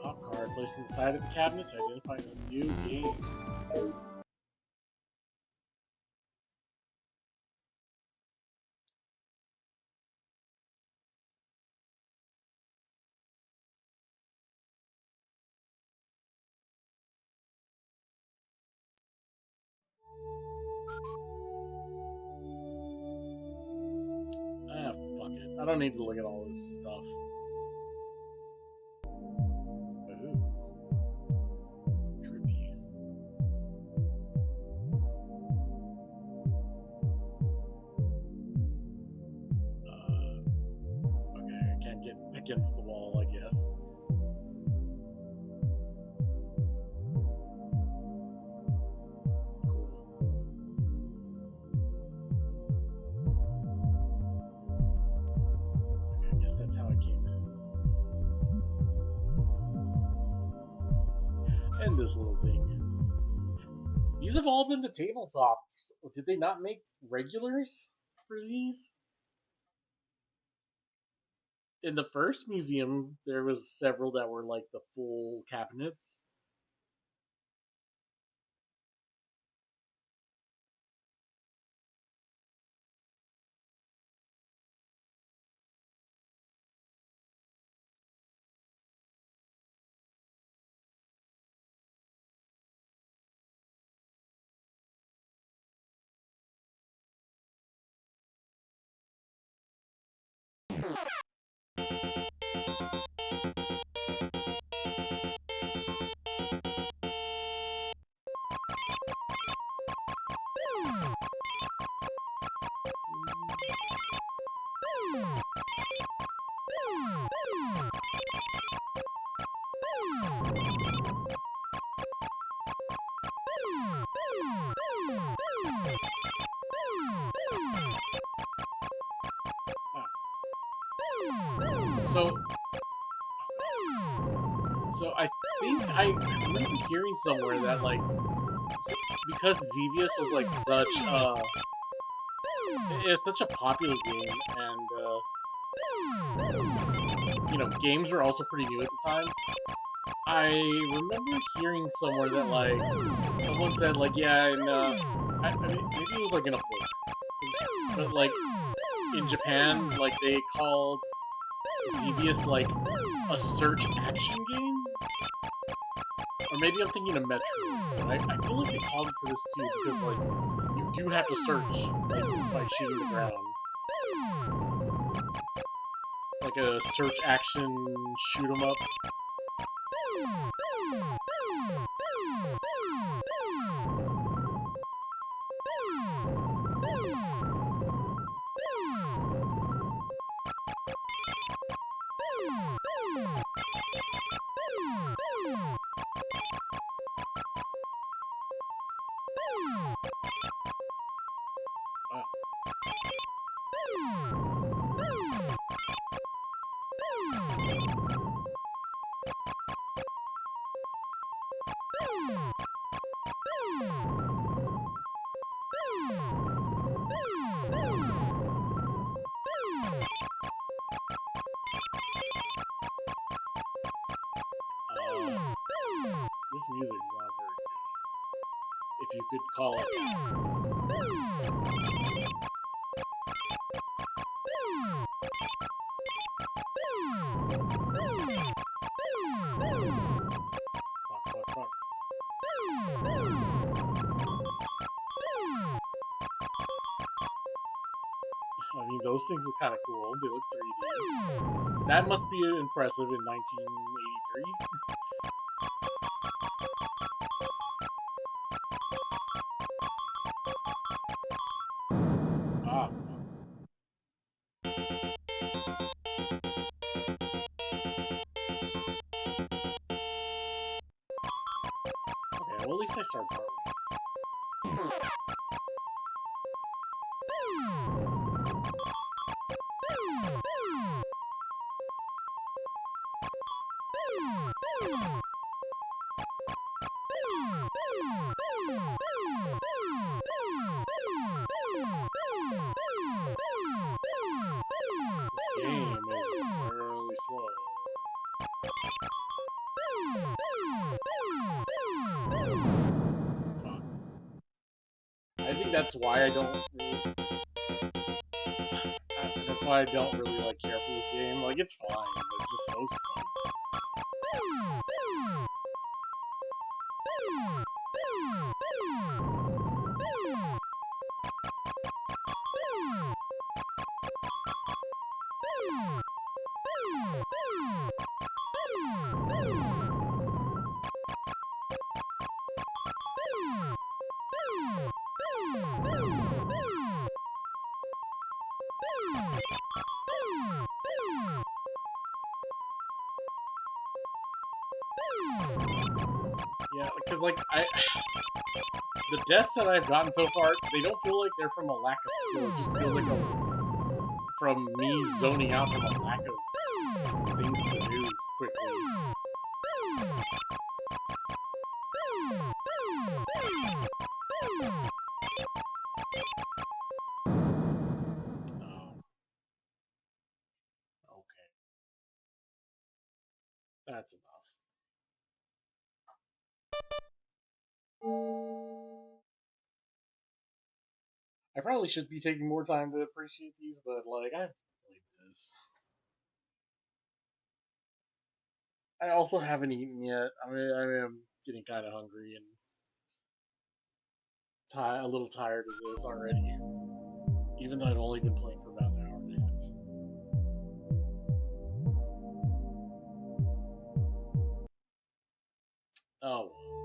Pop card placed inside of the cabinet to identify a new game. Ah, fuck it. I don't need to look at all this stuff. Ooh. Trippy. Okay, I can't get against the wall, I guess. Cool. Okay, I guess that's how I came in. And this little thing. These have all been the tabletops. Did they not make regulars for these? In the first museum, there was several that were like the full cabinets. So, I think I remember hearing somewhere that like because Devious was like such it's such a popular game, and you know, games were also pretty new at the time. I remember hearing somewhere that like someone said like, yeah, and I mean maybe it was like in a book, but like in Japan, like, they called Xevious, like, a search action game? Or maybe I'm thinking of Metroid, but I feel like they called it for this too, because, like, you do have to search, like, by shooting the ground. Like a search action shoot 'em up. This music's not very good, if you could call it that. Fuck, fuck, fuck. I mean, those things are kind of cool. They look 3D. That must be impressive in 1983. Ah. Okay, well, at least I started part one. This game is really slow. Fuck. I think that's why I don't really... That's why I don't really, like, care for this game. Like, it's fine, but it's just so slow. Yeah, because, like, the deaths that I've gotten so far, they don't feel like they're from a lack of skill. It just feels like from me zoning out from a lack of things to do quickly. Oh, okay. That's enough. I probably should be taking more time to appreciate these, but, like, I haven't played this. I also haven't eaten yet. I mean, I am getting kind of hungry and a little tired of this already. Even though I've only been playing for about an hour and a half. Oh well.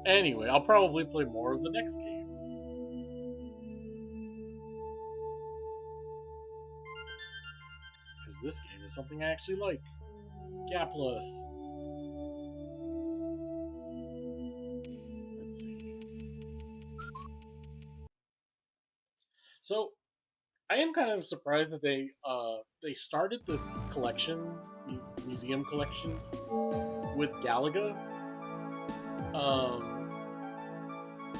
Anyway, I'll probably play more of the next game. Because this game is something I actually like. Gapless. Let's see. So, I am kind of surprised that they started this collection, these museum collections, with Galaga. Um,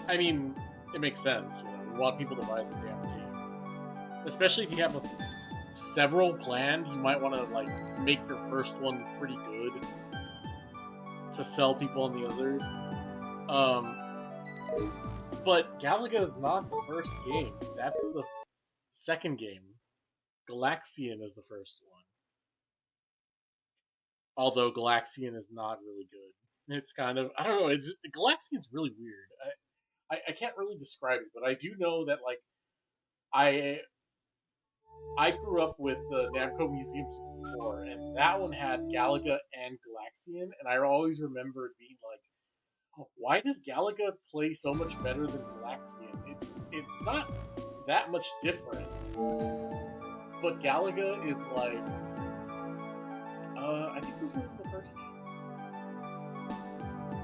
I mean, it makes sense. You know, you want people to buy the damn game, especially if you have several planned. You might want to like make your first one pretty good to sell people on the others. But Galaga is not the first game. That's the second game. Galaxian is the first one. Although Galaxian is not really good. It's kind of, I don't know. It's Galaxian's really weird. I can't really describe it, but I do know that like I I grew up with the Namco Museum 64, and that one had Galaga and Galaxian, and I always remember it being like, oh, why does Galaga play so much better than Galaxian? It's not that much different, but Galaga is like, I think this was in the first game.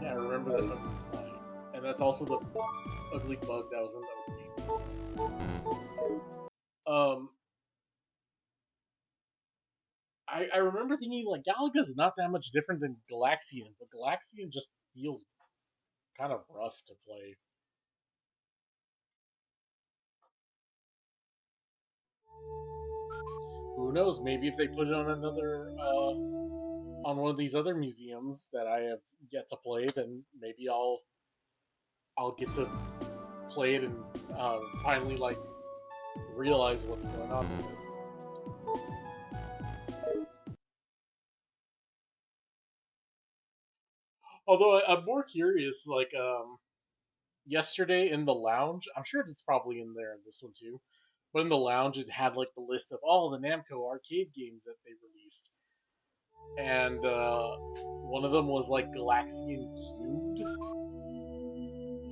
Yeah, I remember that ugly fly, and that's also the ugly bug that was in the opening. Um, I remember thinking like Galaga's not that much different than Galaxian, but Galaxian just feels kind of rough to play. Who knows? Maybe if they put it on another, on one of these other museums that I have yet to play, then maybe I'll get to play it and finally like realize what's going on with it. Although I'm more curious, like yesterday in the lounge, I'm sure it's probably in there in this one too. But in the lounge, it had like the list of all the Namco arcade games that they released, and one of them was like Galaxian Cubed.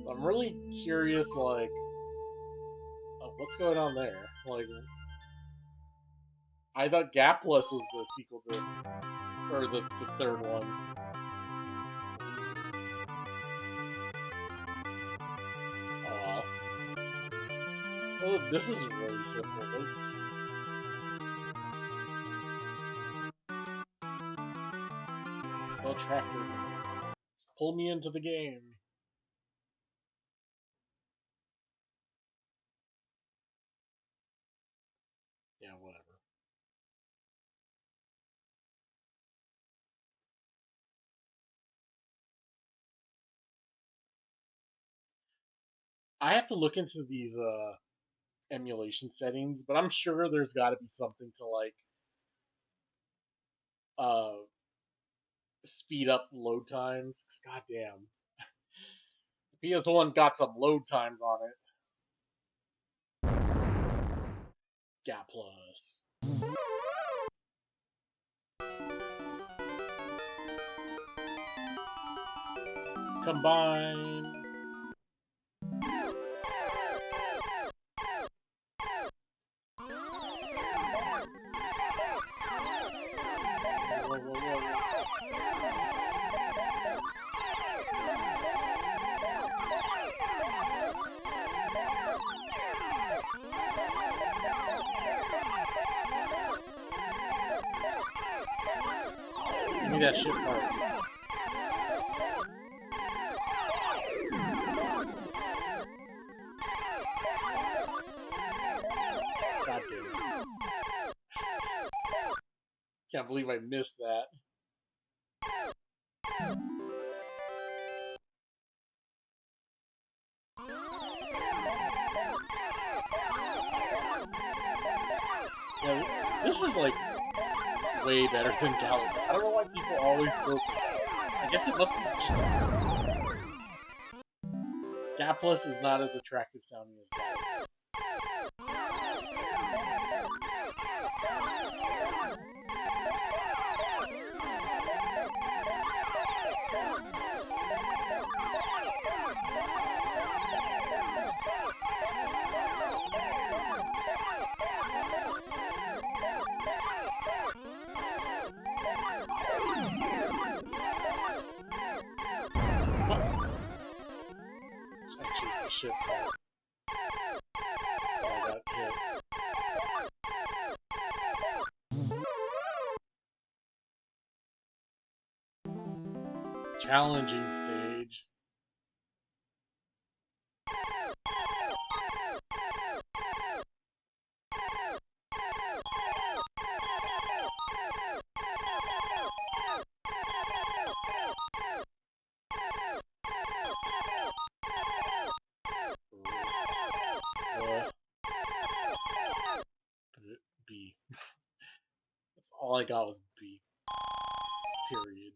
So I'm really curious, like, what's going on there? Like, I thought Gapless was the sequel to, or the third one. Aw. Oh, this is really simple. What is the tractor? Pull me into the game. Yeah, whatever. I have to look into these emulation settings, but I'm sure there's got to be something to like uh speed up load times. 'Cause goddamn, PS1 got some load times on it. Gap Plus. Combine. Whoa, whoa, whoa. Give me that shit part. God damn it. Can't believe I missed that. Yeah, this is like way better than Galaga. I don't know why people always go for that. I guess it must be Gap Plus is not as attractive sounding as Galaga. What? I chased the shit part. I got hit. Challenging stage. I got was B. Period.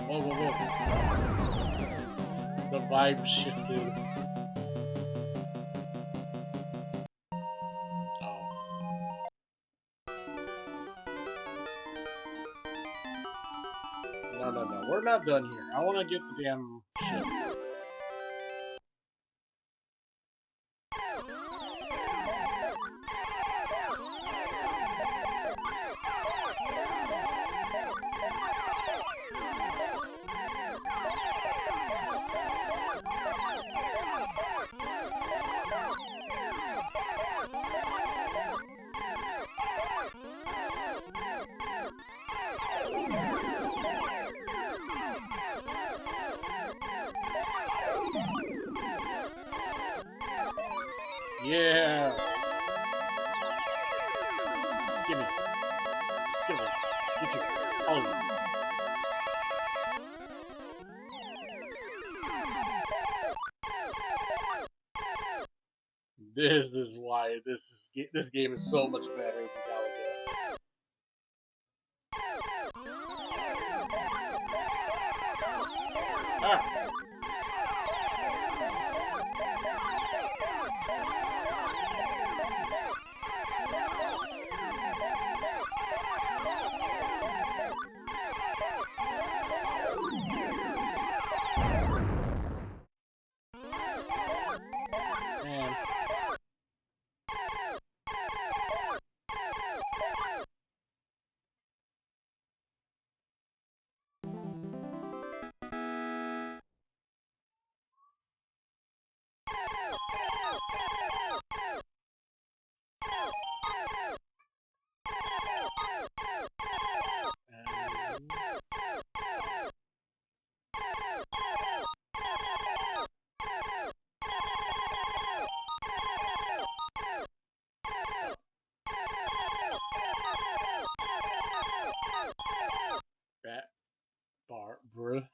Whoa, whoa, whoa. The vibe shifted. Oh. No, no, no. We're not done here. I want to get the damn ship. Yeah! Gimme. Give it. Get you. All of you. This is why this game is so much better than Galaga. Ah! Man. Bat bar, bruh.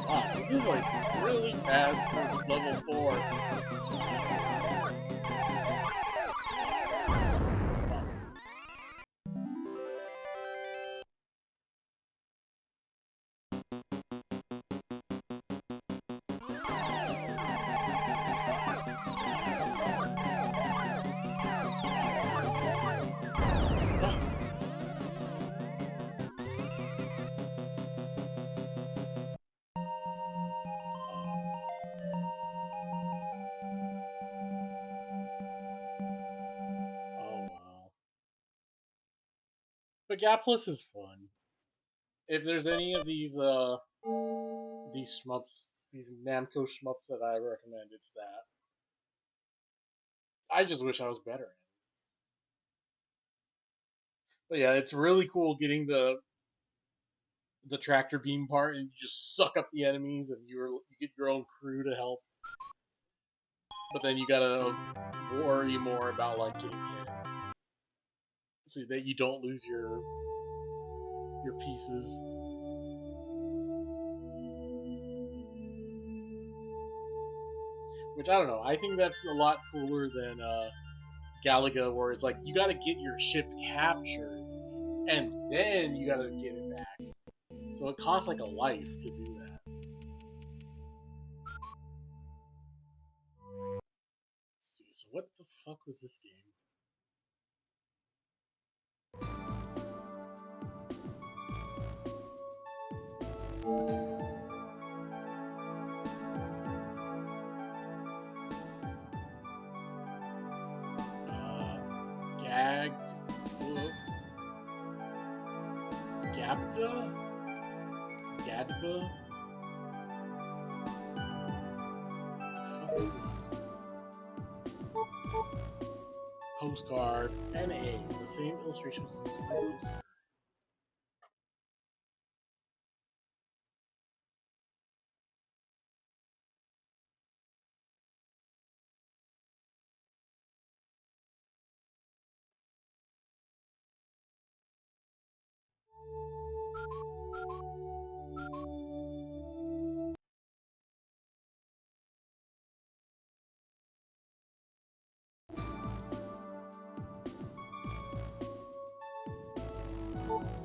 Wow, this is like really fast for level 4. Oh wow. But Gapless is fun. If there's any of these shmups, these Namco shmups that I recommend, it's that. I just wish I was better at it. But yeah, it's really cool getting the tractor beam part and you just suck up the enemies and you get your own crew to help. But then you gotta worry more about like getting hit so that you don't lose your pieces. Which I don't know. I think that's a lot cooler than Galaga, where it's like you gotta get your ship captured and then you gotta get it back. So it costs like a life to do that. Let's see, so what the fuck was this game? Gag. Gabda? Gadba? What the fuck is this? Postcard, NA. The same illustrations used for the poster.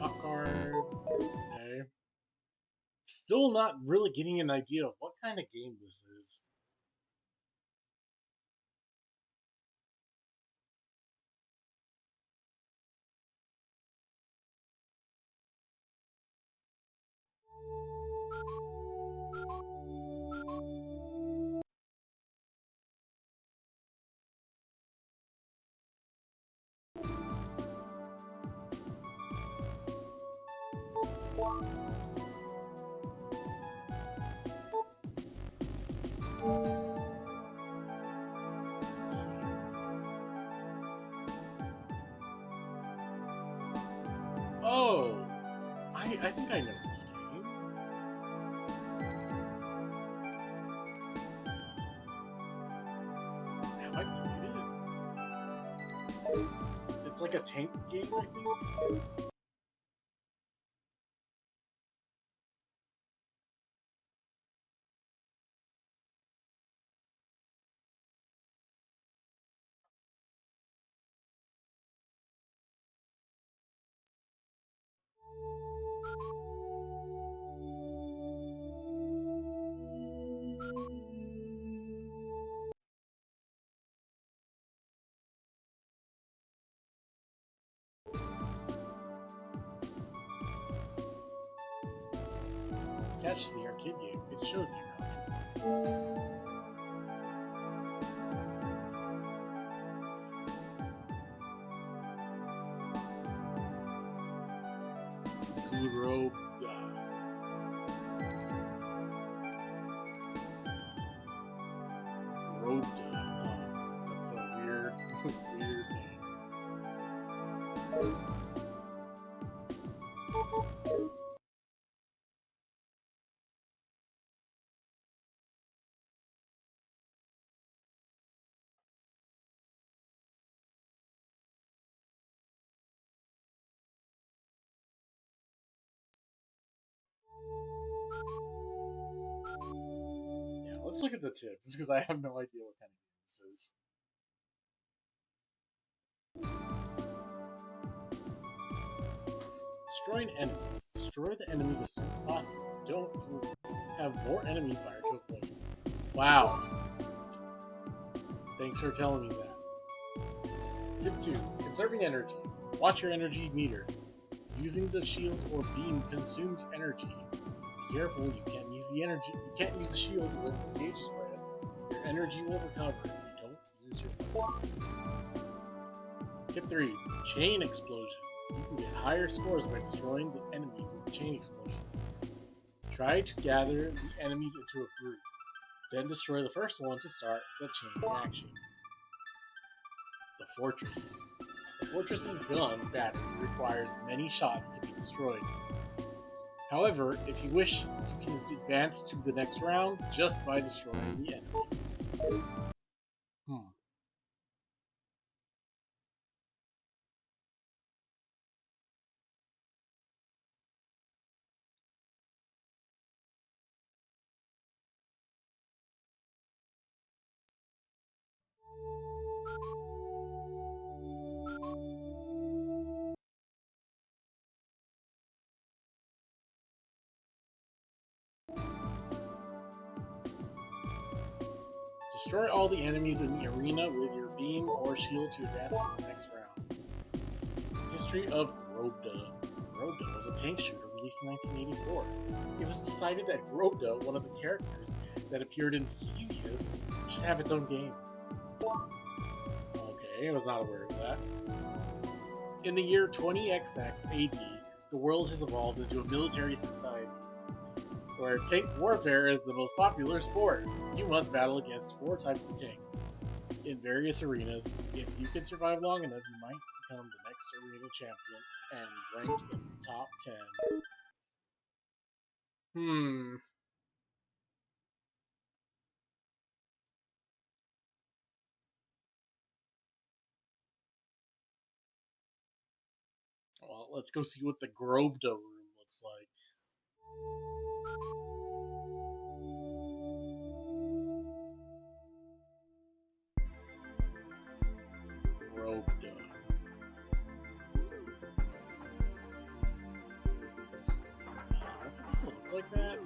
Pop card. Okay. Still not really getting an idea of what kind of game this is. Oh, I think I know this game. Have I played it? It's like a tank game, I think. Attached to the arcade game, it showed you. Guru. Robda. That's a weird, weird name. Yeah, let's look at the tips because I have no idea what kind of game this is. Destroying enemies. Destroy the enemies as soon as possible. Don't have more enemy fire to avoid. Wow. Thanks for telling me that. Tip 2. Conserving energy. Watch your energy meter. Using the shield or beam consumes energy. Be careful, you can't use the shield when the gauge is red. Your energy will recover if you don't use your Tip 3. Chain explosions. You can get higher scores by destroying the enemies with chain explosions. Try to gather the enemies into a group. Then destroy the first one to start the chain reaction. The Fortress. The Fortress's gun battery requires many shots to be destroyed. However, if you wish, you can advance to the next round just by destroying the enemies. Destroy all the enemies in the arena with your beam or shield to advance to the next round. History of Robda. Robda was a tank shooter released in 1984. It was decided that Robda, one of the characters that appeared in Xevious, should have its own game. Okay, I was not aware of that. In the year 20XX AD, the world has evolved into a military society where tank warfare is the most popular sport. You must battle against 4 types of tanks. in various arenas. If you can survive long enough, you might become the next arena champion and rank in the top 10. Hmm. Well, let's go see what the Grobda room looks like. Grobda. Is that supposed to look like that?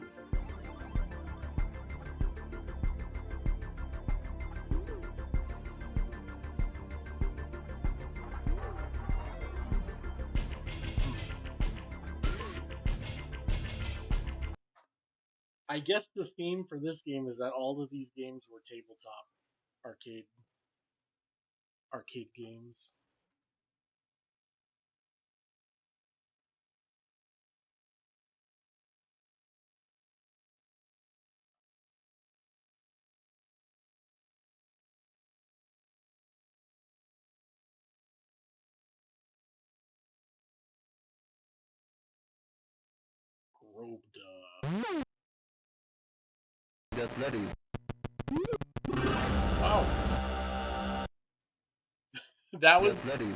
I guess the theme for this game is that all of these games were tabletop arcade games. Grobda. Get ready. Wow, that Get was ready.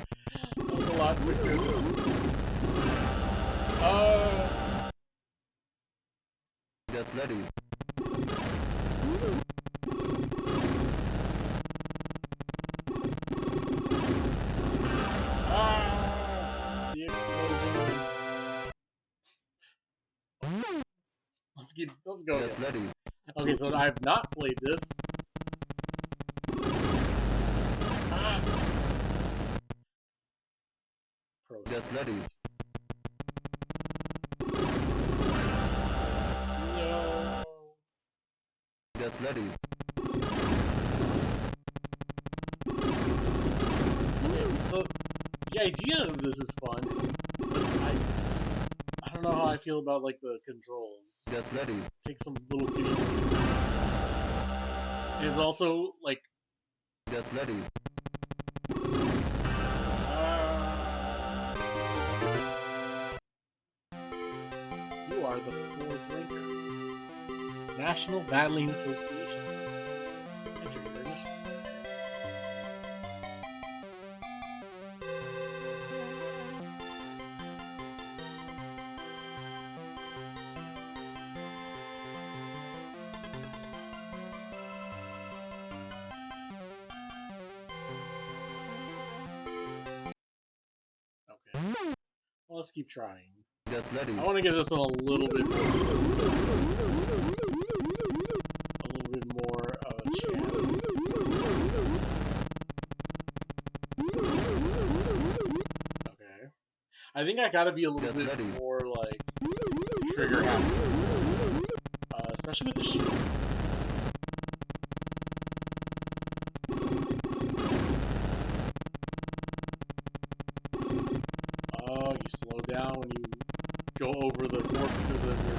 a lot quicker. Uh, Get ready. the explosion. Let's go Get again. ready. Okay, so I've not played this. Ah. Get ready. No. Get ready. Okay, so the idea of this is fun, but I don't know how I feel about like the controls. Get ready. Take some little kitty. There's also like Get ready. you are the fourth ranker. National Battling Association. Enter your initials. Okay. Well, let's keep trying. Get ready. I want to give this one a little bit more of a chance. Okay. I think I gotta be a little bit more like trigger happy, especially with the shield. Oh, you slow down when you go over the corpses of your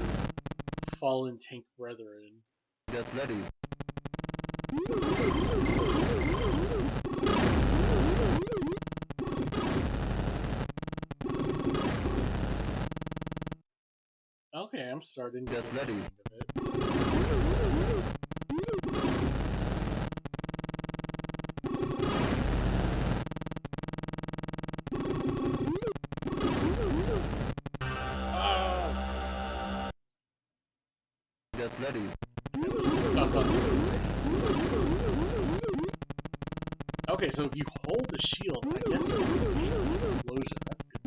fallen tank brethren. Get ready. Okay, I'm starting to get ready. The hang of it. Oh! Get ready. Stuck on the... Okay, so if you hold the shield, I guess you can contain the explosion. That's good.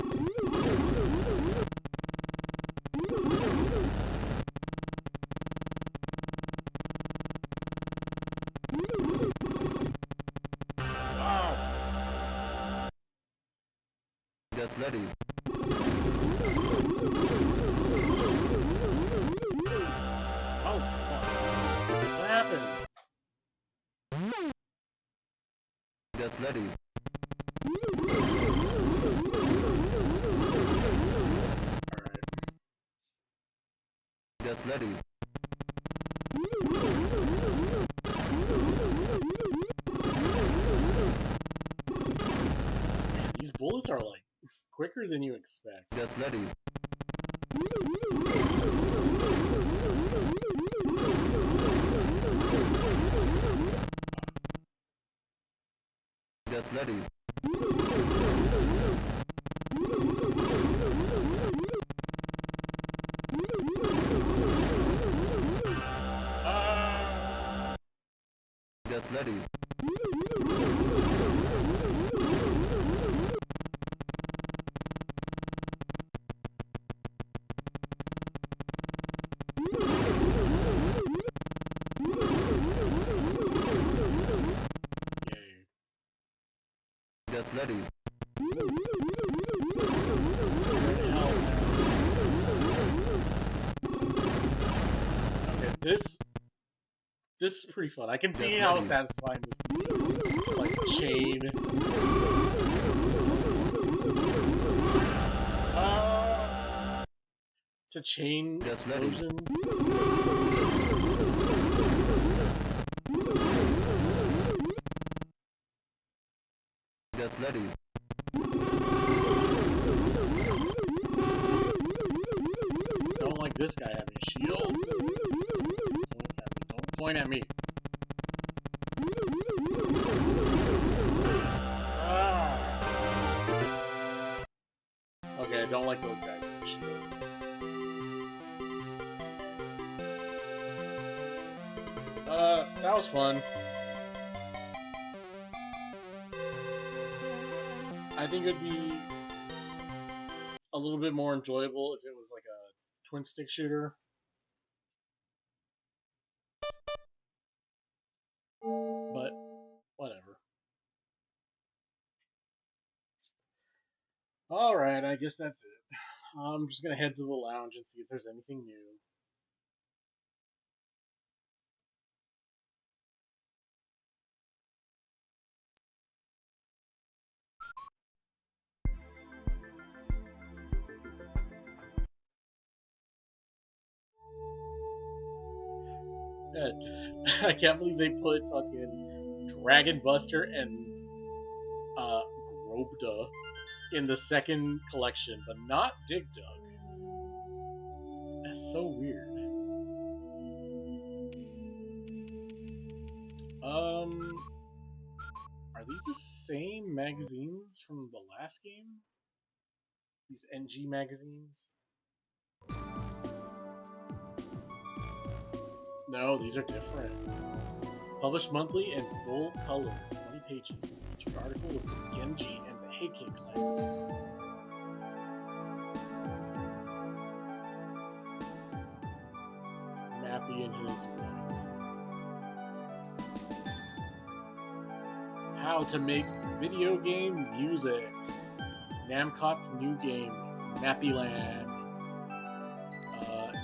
Wow! Get ready. Oh, fuck. What happened? Get ready. Alright. Get ready. bullets are like quicker than you expect. Get ready. Get ready. Get ready. Yay. Get ready. Okay, this is pretty fun. I can see how satisfying this can be. Like chain. To chain explosions. Get ready. Don't like this guy having a shield. Don't point at me. Okay, I don't like those guys with shields. That was fun. I think it'd be a little bit more enjoyable if it was like a twin stick shooter. But whatever. Alright, I guess that's it. I'm just gonna head to the lounge and see if there's anything new. I can't believe they put fucking Dragon Buster and Grobda in the second collection, but not Dig Dug. That's so weird. Are these the same magazines from the last game? These NG magazines? No, these are different. Published monthly and full color, 20 pages. Featured article with the Genji and the Heike clans. Mappy and his wife. How to make video game music. Namco's new game, Mappyland.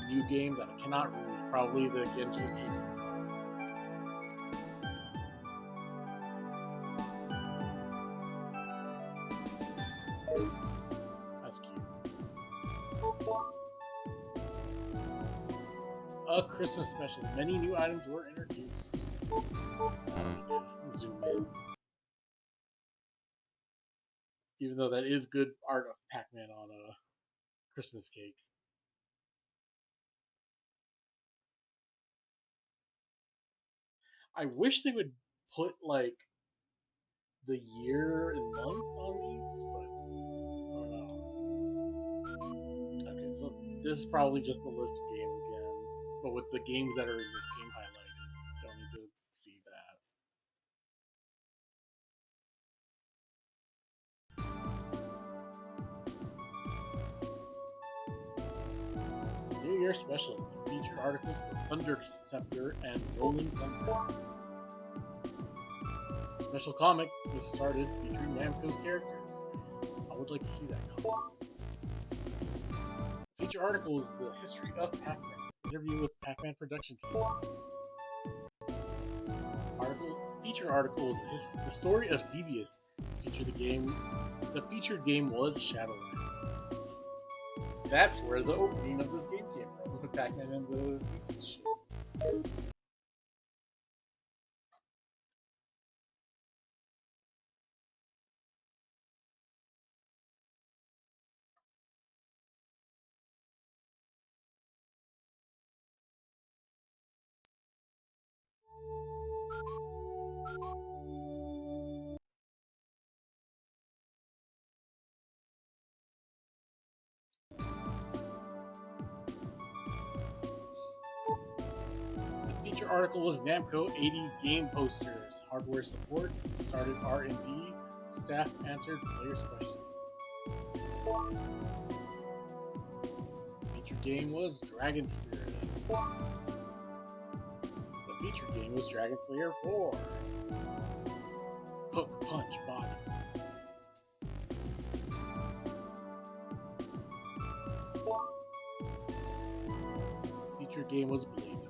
New game that I cannot read. Probably the Genji and Heike clans. That's cute. A Christmas special. Many new items were introduced. Zoom in. Even though that is good art of Pac-Man on a Christmas cake. I wish they would put like the year and month on these, but I don't know. Okay, so this is probably just the list of games again, but with the games that are in this game highlighted. Don't need to see that. New Year special. Featured articles for Thunder Scepter and Rolling Thunder. Special comic was started featuring Namco's characters. I would like to see that comic. Feature article is the history of Pac-Man. Interview with Pac-Man production team. Feature article is the story of Xevious. The featured game was Shadowland. That's where the opening of this game came from, with Pac-Man and the Xevious shit. article was Namco 80s game posters. Hardware support started R&D. Staff answered players' questions. Featured game was Dragon Spirit. The featured game was Dragon Slayer 4. Hook, punch, body. Featured game was Blazer.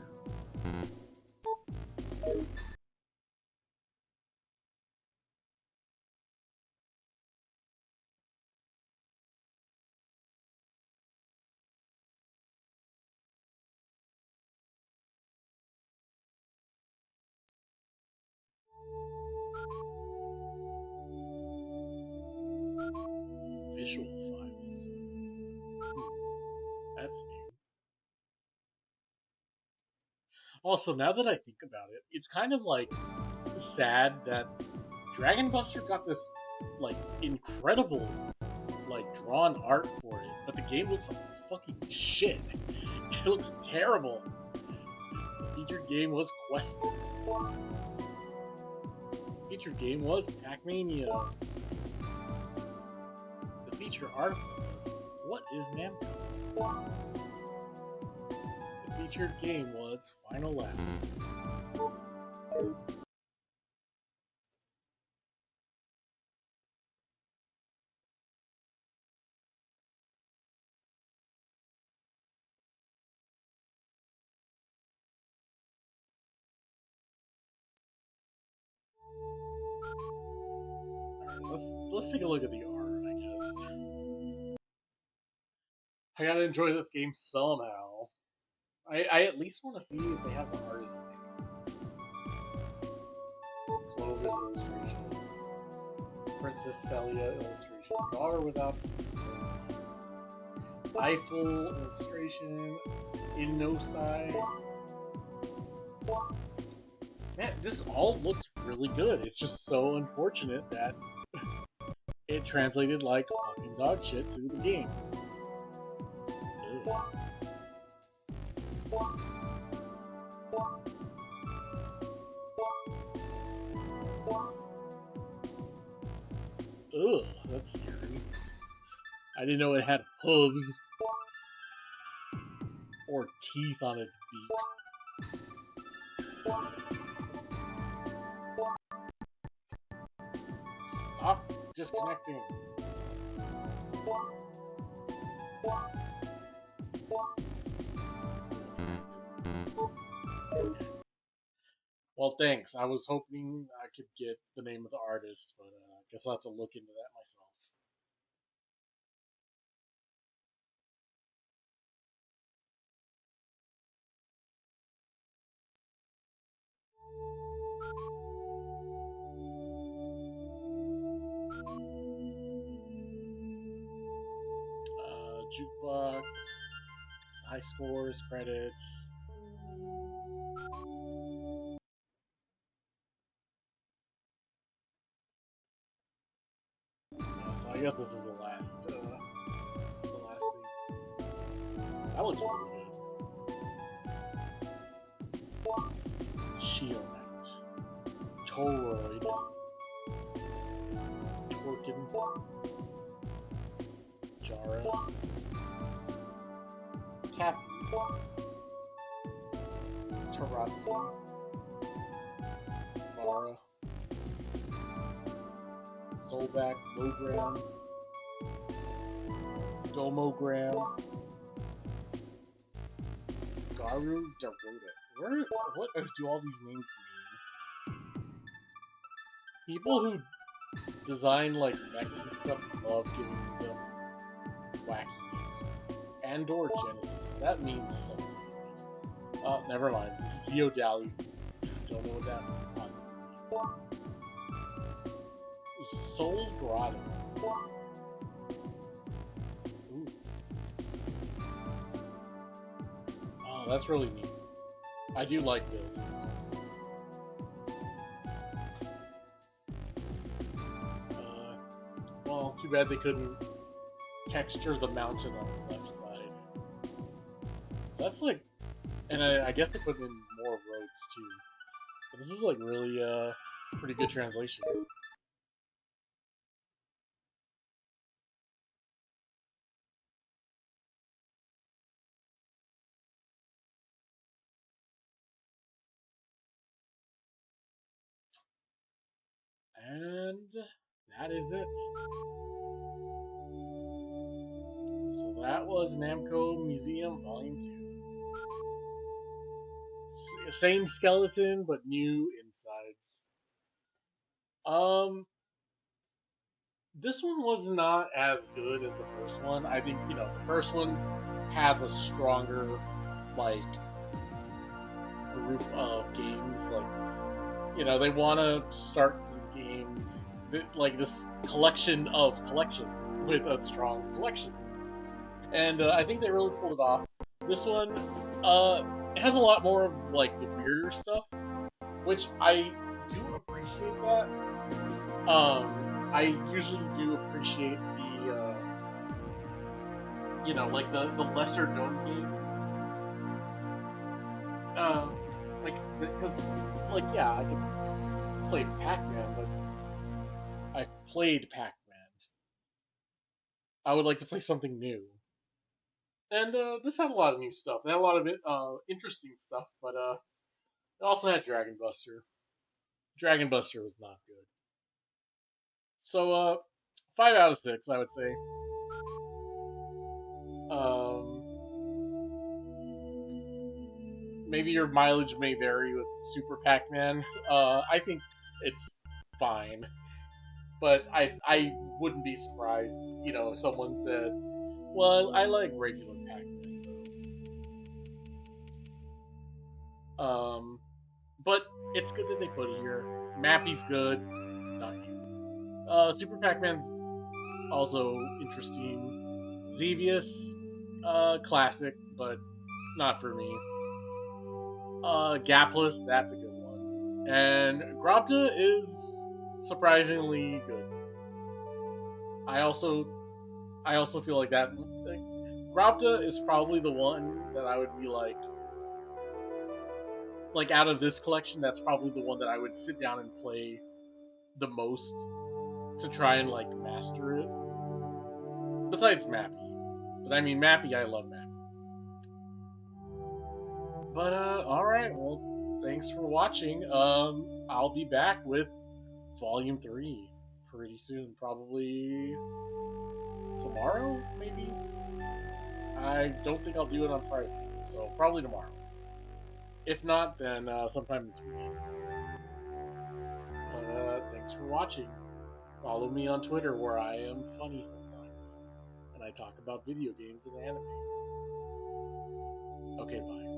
Visual files. That's new. Also, now that I think about it, it's kind of like sad that Dragon Buster got this like incredible like drawn art for it, but the game looks like fucking shit. It looks terrible. The featured game was Quester. The featured game was Pac-Mania. The featured article was What is Namco? The featured game was Final Lap. Let's take a look at the art, I guess. I gotta enjoy this game somehow. I at least want to see if they have the artist's name. Clovis illustration. Princess Celia illustration. Daughter without Eiffel illustration. Innosai. Man, this all looks really good. It's just so unfortunate that it translated like fucking dog shit to the game. Ew. Ugh, that's scary. I didn't know it had hooves or teeth on its beak. Stop disconnecting. Well, thanks. I was hoping I could get the name of the artist, but I guess I'll have to look into that myself. Jukebox, high scores, credits. Yeah, so I guess this is the last thing. That looks really good. Shield Knight, Toroid, Torkin, Jara, Tapu, Taratsu, Vara, Solback, Logram, Domogram, Garu, Daroda. What do all these names mean? People who design like mechs and stuff love giving them wacky names. Andor Genesis. That means something. Oh, never mind. Zio Dali. Don't know what that possibly means. Soul Grotto. Ooh. Oh, that's really neat. I do like this. Well, too bad they couldn't texture the mountain on the left side. That's like, and I guess they put in more roads notes too. But this is like really pretty good translation. And that is it. So that was Namco Museum Volume 2. Same skeleton, but new insides. Um, this one was not as good as the first one. I think, the first one has a stronger, like, group of games. Like, they want to start these games, like this collection of collections with a strong collection. And I think they really pulled it off. This one, uh, it has a lot more of, like, the weirder stuff, which I do appreciate that. I usually do appreciate like the lesser known games. Uh, like, because, like, yeah, I could play Pac-Man, but I played Pac-Man. I would like to play something new. And this had a lot of new stuff. It had a lot of interesting stuff, but it also had Dragon Buster. Dragon Buster was not good. So 5 out of 6, I would say. Um, Maybe your mileage may vary with Super Pac-Man. I think it's fine, but I wouldn't be surprised, if someone said, "Well, I like regular Pac-Man though." But it's good that they put it here. Mappy's good, not you. Super Pac-Man's also interesting. Xevious, classic, but not for me. Gapless, that's a good one. And Grobka is surprisingly good. I also I also feel like that, like, Grobka is probably the one that I would be like out of this collection, that's probably the one that I would sit down and play the most to try and, like, master it. Besides Mappy. But I mean, Mappy, I love Mappy. But alright, well, thanks for watching. I'll be back with Volume 3 pretty soon. Probably tomorrow, maybe? I don't think I'll do it on Friday. So probably tomorrow. If not, then sometime this weekend. But thanks for watching. Follow me on Twitter where I am funny sometimes. And I talk about video games and anime. Okay, bye.